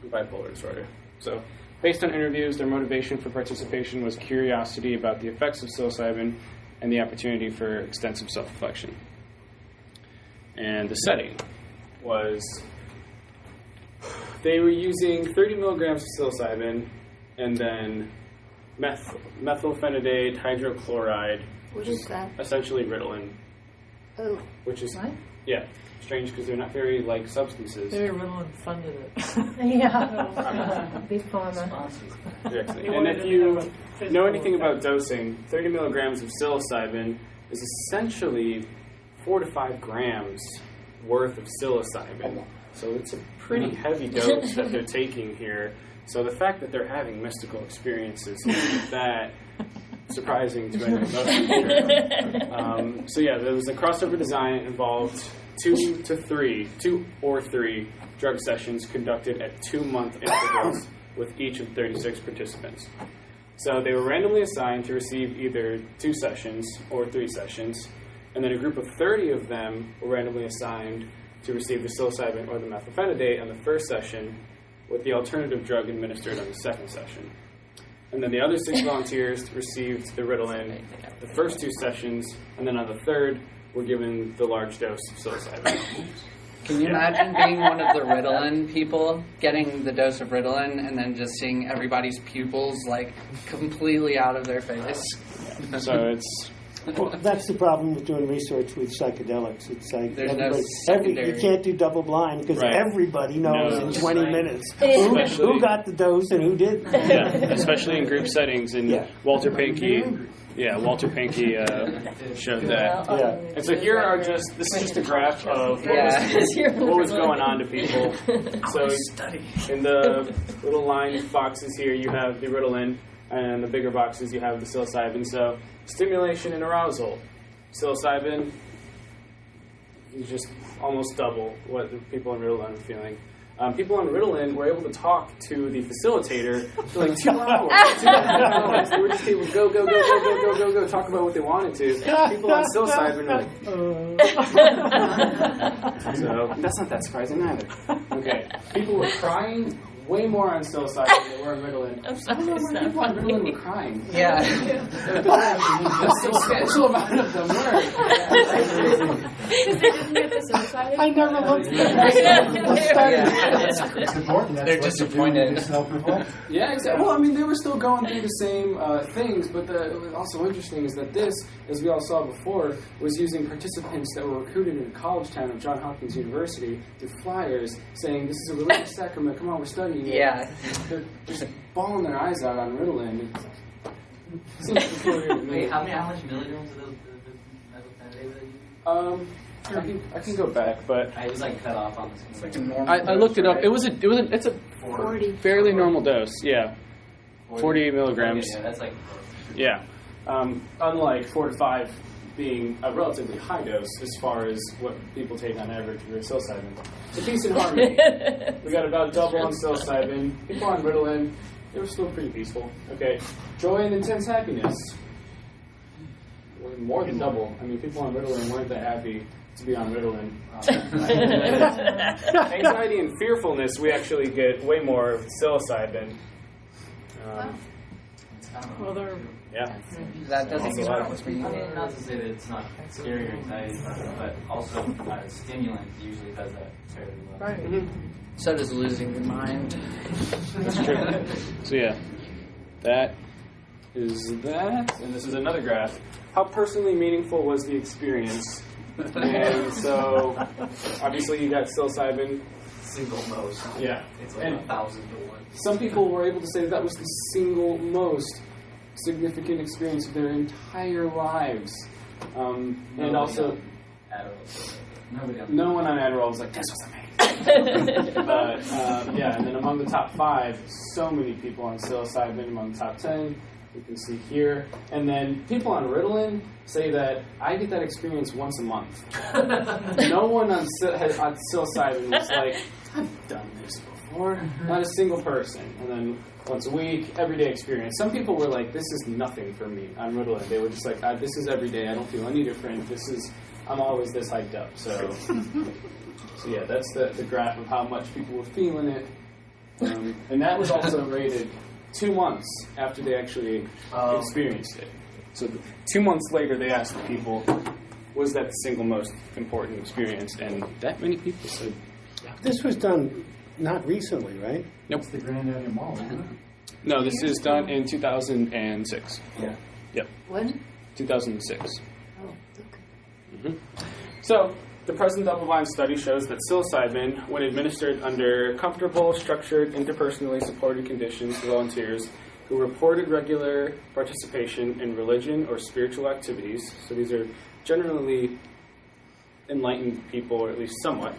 and bipolar disorder. So, based on interviews, their motivation for participation was curiosity about the effects of psilocybin and the opportunity for extensive self-reflection. And the setting was they were using 30 milligrams of psilocybin and then methylphenidate hydrochloride, What is that? essentially Ritalin, Oh. which is What? yeah, strange because they're not very like substances. Maybe Ritalin funded it. Yeah. Big pharma. Exactly. They And wanted if to you have a physical know anything about effect. dosing, 30 milligrams of psilocybin is essentially 4 to 5 grams worth of psilocybin. So it's a pretty heavy dose that they're taking here. So the fact that they're having mystical experiences isn't that surprising to any of us. So yeah, there was a crossover design. It involved 2 or 3 drug sessions conducted at 2-month intervals with each of 36 participants. So they were randomly assigned to receive either 2 sessions or 3 sessions, and then a group of 30 of them were randomly assigned to receive the psilocybin or the methylphenidate on the first session, with the alternative drug administered on the second session. And then the other 6 volunteers received the Ritalin the first 2 sessions, and then on the third were given the large dose of psilocybin. Can you imagine being one of the Ritalin people, getting the dose of Ritalin, and then just seeing everybody's pupils like completely out of their face? So it's Well, that's the problem with doing research with psychedelics. It's like There's no you can't do double blind because Right. everybody knows in 20 minutes Especially- who got the dose and who didn't. Yeah, especially in group settings. And Walter Pankey showed that. Yeah. And so here are this is just a graph of what was going on to people. So in the little line boxes here, you have the Ritalin, and the bigger boxes, you have the psilocybin. So stimulation and arousal. Psilocybin is just almost double what the people on Ritalin are feeling. People on Ritalin were able to talk to the facilitator for like 2 hours. 2 hours. They were just able to go, talk about what they wanted to. People on psilocybin were like, so that's not that surprising either. Okay, people were crying way more on psilocybin than they were on Ritalin. I'm sorry, I don't know it's why not people on funny. Ritalin were crying. Yeah. A substantial amount of them were. Because they didn't get the psilocybin? I never looked at It's important. That's They're what disappointed. You do to self-reflect. Yeah, exactly. Well, I mean, they were still going through the same things, but what was also interesting is that this, as we all saw before, was using participants that were recruited in a college town of John Hopkins University through flyers saying, this is a religious sacrament, come on, we're studying it. Yeah. They're just bawling their eyes out on Ritalin. Seems peculiar to me. Wait, how much milligrams of those I can go back, but I was like cut off on this. It's like I looked it up. It's a 40. fairly normal dose. Yeah, 40 milligrams. Yeah, that's like. Yeah. Unlike 4 to 5 being a relatively high dose as far as what people take on average for psilocybin. It's a decent harmony. We got about double on psilocybin. People on Ritalin, they were still pretty peaceful. Okay. Joy and intense happiness. More than double. I mean, people on Ritalin weren't that happy to be on Ritalin. Anxiety and fearfulness, we actually get way more of psilocybin. Well, they're Yeah. That doesn't That's a lot. I mean, not to say that it's not scary or anxiety, but also stimulant usually does that fairly well. right. So does losing your mind. That's true. So yeah, that is that, and this is another graph. How personally meaningful was the experience? And so, obviously, you got psilocybin. Single most. Yeah, It's like and 1,000 to 1. some people were able to say that was the single most significant experience of their entire lives. And also, no one on Adderall was like, this was amazing. But yeah, and then among the top 5, so many people on psilocybin. Among the top 10, you can see here. And then people on Ritalin say that I get that experience once a month. No one on psilocybin was like, I've done this before. Not a single person. And then once a week, everyday experience. Some people were like, this is nothing for me on Ritalin. They were just like, this is every day. I don't feel any different. I'm always this hyped up. So yeah, that's the graph of how much people were feeling it. And that was also rated 2 months after they actually experienced it. So 2 months later, they asked the people, was that the single most important experience? And that many people said, yeah. This was done not recently, right? Nope. It's the Grandaddy Mall, isn't it? No, this is done in 2006. Yeah. Yep. When? 2006. Oh, okay. So, the present double-blind study shows that psilocybin, when administered under comfortable, structured, interpersonally supported conditions to volunteers who reported regular participation in religion or spiritual activities, so these are generally enlightened people, or at least somewhat,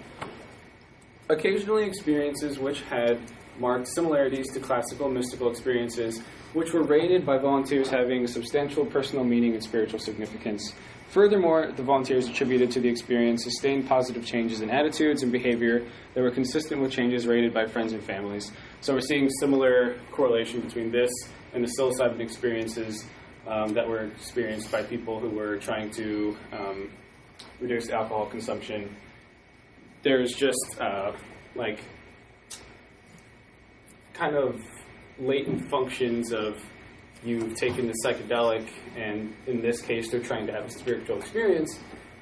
occasionally experiences which had marked similarities to classical mystical experiences, which were rated by volunteers having substantial personal meaning and spiritual significance. Furthermore, the volunteers attributed to the experience sustained positive changes in attitudes and behavior that were consistent with changes rated by friends and families. So we're seeing similar correlation between this and the psilocybin experiences that were experienced by people who were trying to reduce alcohol consumption. There's just kind of latent functions of you've taken the psychedelic, and in this case, they're trying to have a spiritual experience,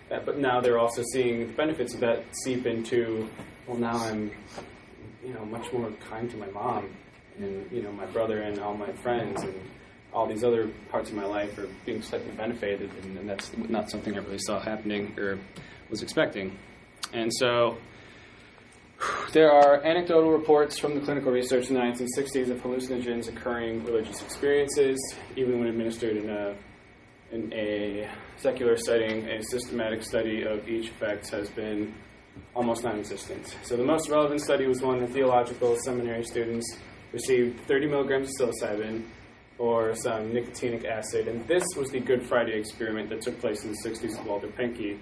but now they're also seeing the benefits of that seep into, well, now I'm, much more kind to my mom, and, my brother and all my friends, and all these other parts of my life are being slightly benefited, and that's not something I really saw happening or was expecting. And so there are anecdotal reports from the clinical research in the 1960s of hallucinogens occurring religious experiences, even when administered in a secular setting. A systematic study of each effect has been almost non-existent. So the most relevant study was one where theological seminary students received 30 milligrams of psilocybin or some nicotinic acid, and this was the Good Friday experiment that took place in the 60s with Walter Penke,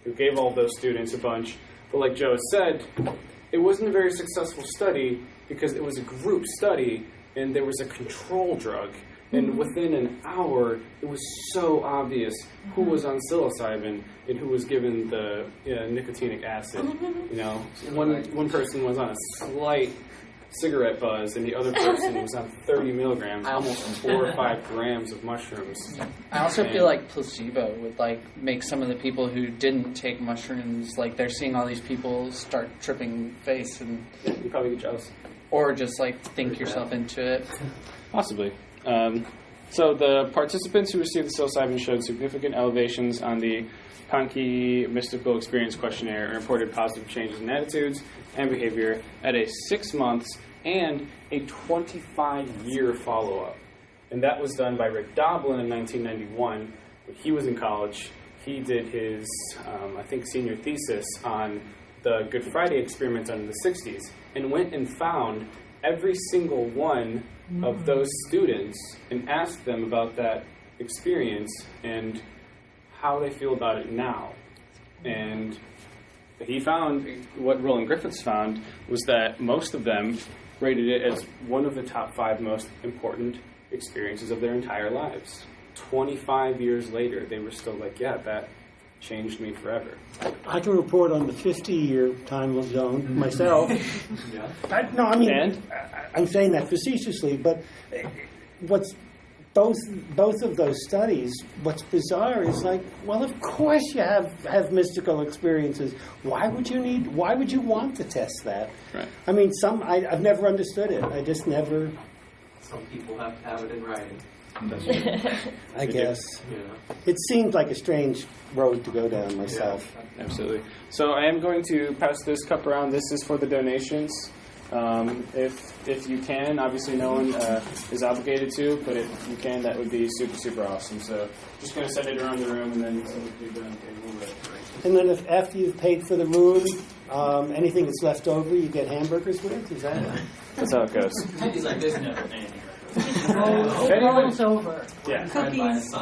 who gave all those students a bunch. But like Joe said, it wasn't a very successful study because it was a group study and there was a control drug. And within an hour, it was so obvious who was on psilocybin and who was given the nicotinic acid. You know, one person was on a slight cigarette buzz, and the other person was on 30 milligrams, almost 4 or 5 grams of mushrooms. I also feel like placebo would like make some of the people who didn't take mushrooms, like they're seeing all these people start tripping face, and you probably get jealous, or just like think yourself into it. Possibly. So the participants who received the psilocybin showed significant elevations on the Penke Mystical Experience Questionnaire and reported positive changes in attitudes and behavior at a 6 months and a 25-year follow-up. And that was done by Rick Doblin in 1991. When he was in college, he did his, I think, senior thesis on the Good Friday experiment done in the 60s and went and found every single one of those students and asked them about that experience and how they feel about it now. And he found, what Roland Griffiths found, was that most of them rated it as one of the top 5 most important experiences of their entire lives. 25 years later, they were still like, yeah, that changed me forever. I can report on the 50-year time zone myself. I'm saying that facetiously, but what's both of those studies, what's bizarre is like, well, of course you have mystical experiences. Why would you want to test that? Right. I mean, I've never understood it. I just never. Some people have to have it in writing. I guess. Yeah. It seemed like a strange road to go down myself. Yeah, absolutely. So I am going to pass this cup around. This is for the donations. If you can, obviously no one is obligated to, but if you can, that would be super, super awesome. So just going to send it around the room, and then someone can do it. And then if after you've paid for the room, anything that's left over, you get hamburgers with? Is that it? That's how it goes. He's like, there's never anything. Rolls over. Yeah. Cookies.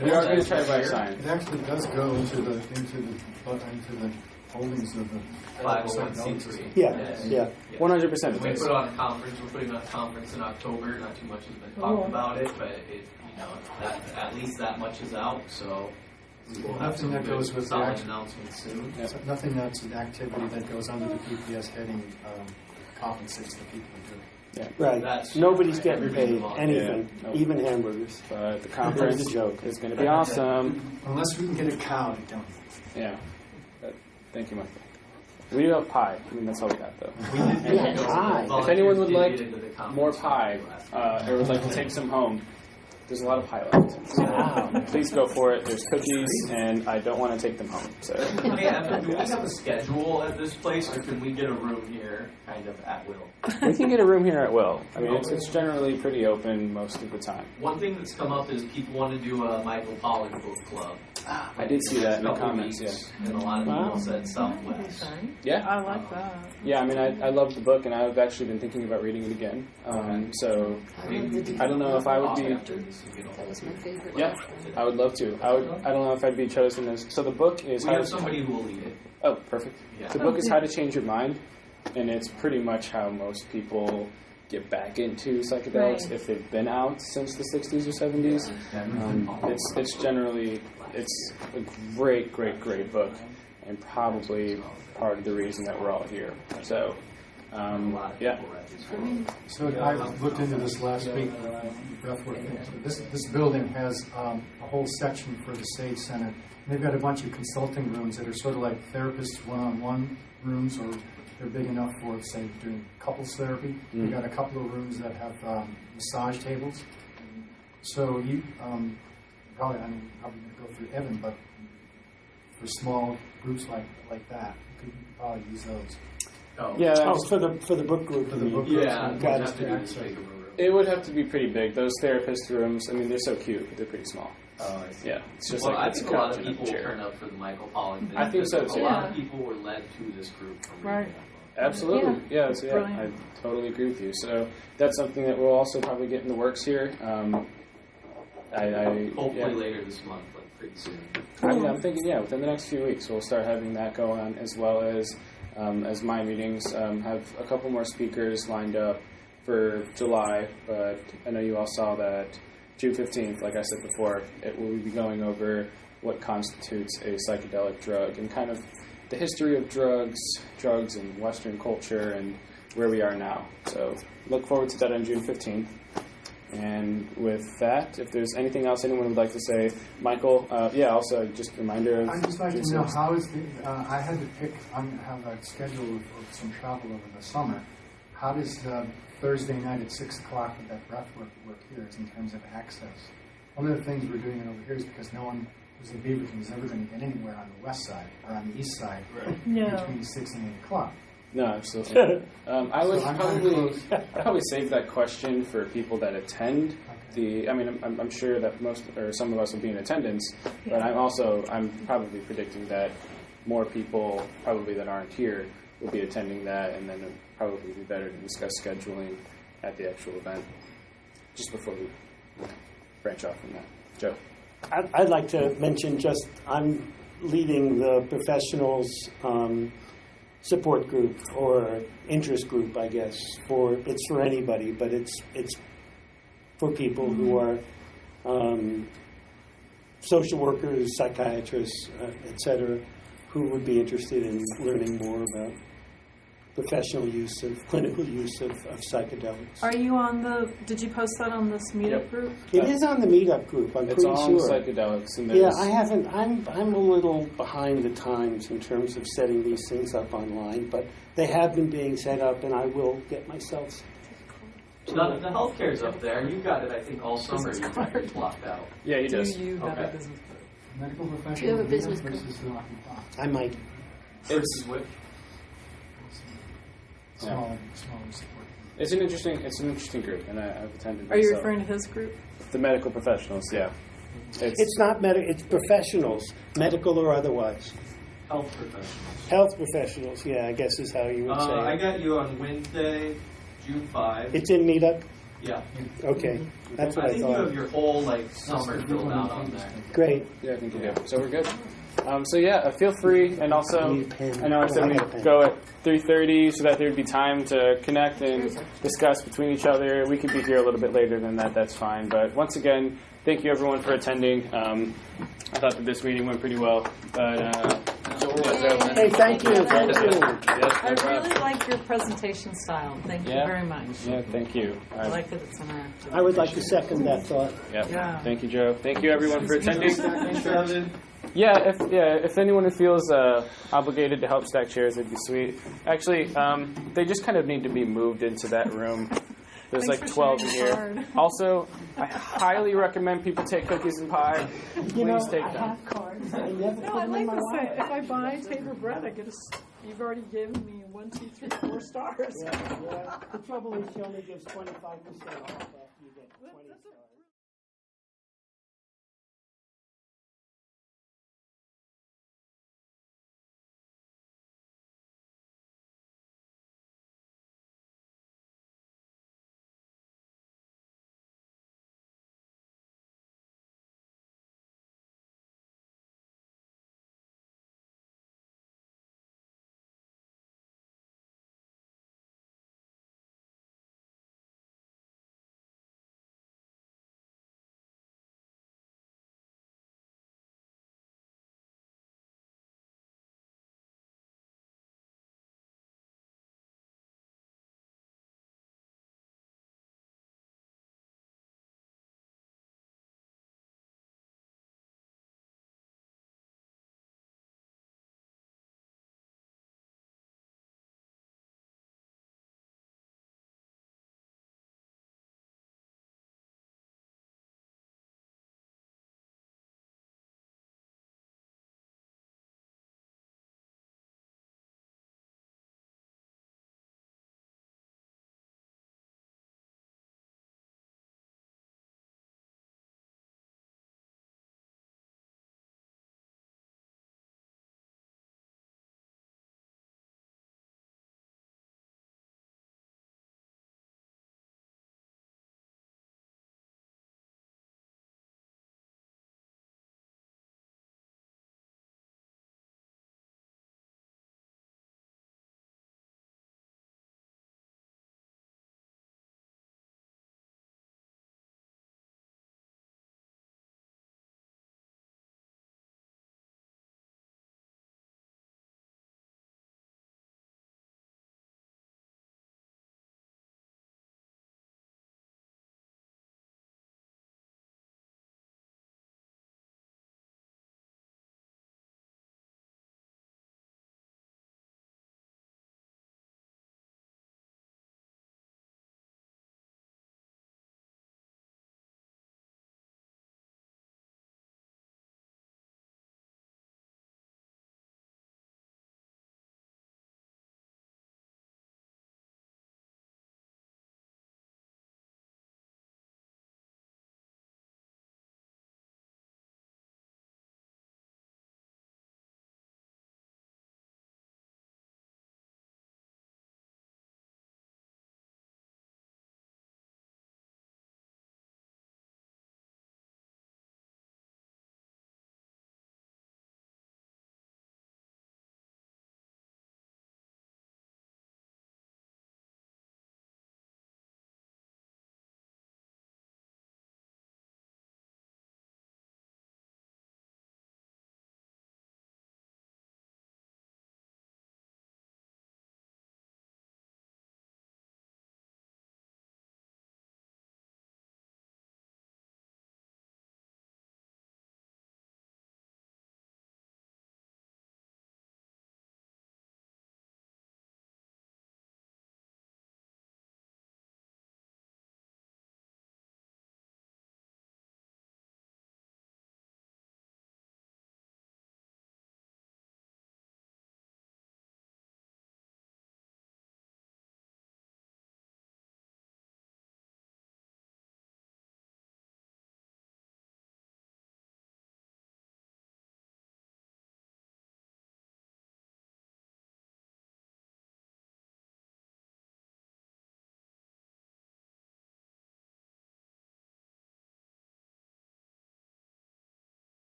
We are going to try to buy a sign. It actually does go into the holdings of the 501c3. Yeah. 100% We it put does. it on a conference. We're putting on a conference in October. Not too much has been talked about it, but at least that much is out. So we will have Nothing some that goes good with solid the announcements soon. Nothing that's an activity that goes under the PPS heading compensates the people who do it. Yeah. Right. Nobody's getting paid involved. anything, Yeah. Nope. even hamburgers. But the conference It's a joke. is going to be awesome. Unless we can get a cow to donate. Yeah. Thank you, Michael. We do have pie. I mean, that's all we got, though. Pie. If anyone would like more pie, or would like to take some home, there's a lot of pie left. So please go for it. There's cookies, and I don't want to take them home. So. Hey, Evan, do we have a schedule at this place, or can we get a room here kind of at will? We can get a room here at will. I mean, it's generally pretty open most of the time. One thing that's come up is people want to do a Michael Pollan book club. I did see that in the comments, yeah. And a lot of people said Southwest. Yeah. I like that. Yeah, I mean, I love the book, and I've actually been thinking about reading it again. So I don't know if I would be. That was my favorite. Yeah, I would love to. I don't know if I'd be chosen as. So the book is. We have somebody who will lead it. Oh, perfect. Yeah. The book is How to Change Your Mind, and it's pretty much how most people get back into psychedelics if they've been out since the 60s or 70s. It's generally a great book, and probably part of the reason that we're all here. So, yeah. So I looked into this last week. This building has a whole section for the Sage Center. They've got a bunch of consulting rooms that are sort of like therapists one-on-one rooms, or they're big enough for, say, doing couples therapy. We've got a couple of rooms that have massage tables. So you probably I'm going to go through Evan, but for small groups like that, you could probably use those. Oh, Yeah. For the book group. For the book group. Yeah, so we'll got have to to do access. this big of a room. It would have to be pretty big. Those therapist rooms, I mean, they're so cute, but they're pretty small. Oh, I see. Yeah, it's just well, like I it's think a lot couch of and a people will chair. turn up for the Michael Pollock thing. I think so, because too. A lot of Yeah. people were led to this group from Right. reading that book. Absolutely. Yeah, It's I brilliant. totally agree with you. So that's something that we'll also probably get in the works here. Hopefully yeah. later this month, like pretty soon. I'm thinking, yeah, within the next few weeks, we'll start having that go on, as well as my meetings have a couple more speakers lined up for July. But I know you all saw that June 15th, like I said before, it will be going over what constitutes a psychedelic drug and kind of the history of drugs and Western culture and where we are now. So look forward to that on June 15th. And with that, if there's anything else anyone would like to say, Michael, also just a reminder of I'd just like June to know 6th. how is I had to pick. Have a schedule of some travel over the summer. How does Thursday night at 6 o'clock with that breath work here is in terms of access? One of the things we're doing it over here is because no one who's in Beaverton is ever going to get anywhere on the west side or on the east side No. between 6 and 8 o'clock. No, absolutely. I would So I'm kinda probably save that question for people that attend. I'm sure that most or some of us will be in attendance, but I'm probably predicting that more people probably that aren't here will be attending that, and then it'll probably be better to discuss scheduling at the actual event just before we branch off from that. Joe. I'd like to mention I'm leading the professionals support group or interest group, I guess. It's for anybody, but it's for people who are social workers, psychiatrists, etc., who would be interested in learning more about professional use of clinical use of psychedelics. Are you on did you post that on this meetup group? It is on the meetup group. I'm It's pretty on sure. psychedelics, and Yeah, there's I haven't. I'm a little behind the times in terms of setting these things up online, but they have been being set up, and I will get myself. The healthcare's up there, and you've got it, I think, all summer. You've got it blocked out. Yeah, he does. Do you have Okay. a business card? Medical professional Do you have a business versus the I might. It's which? small support. It's an interesting group, and I've attended. Are you myself. referring to his group? The medical professionals? Yeah. It's not medical. It's professionals, medical or otherwise. Health professionals. Health professionals. Yeah, I guess is how you would say I it. got you on Wednesday, June 5. It's in meetup. Yeah. Okay, that's what I I think you thought. have your whole summer filled out on there. Great. Yeah, I think you do. So we're good. Feel free, and also, I know I said we'd go at 3:30 so that there'd be time to connect and discuss between each other. We could be here a little bit later than that, that's fine. But once again, thank you everyone for attending. I thought that this meeting went pretty well. But, Hey, thank you. Thank you. I really like your presentation style. Thank you very much. Yeah, thank you. I like that it's interactive. I would like to second that thought. Yeah. Thank you, Joe. Thank you, everyone, for attending. If anyone who feels obligated to help stack chairs, it'd be sweet. Actually, they just kind of need to be moved into that room. There's Thanks like for 12 sharing here. the card. Also, I highly recommend people take cookies and pie. Please take I them. have cards. I never No, put I them like in my this. wallet. If I buy Tabor bread, I get you've already given me 1, 2, 3, 4 stars. Yeah. The trouble is she only gives 25% off after you get 20 stars.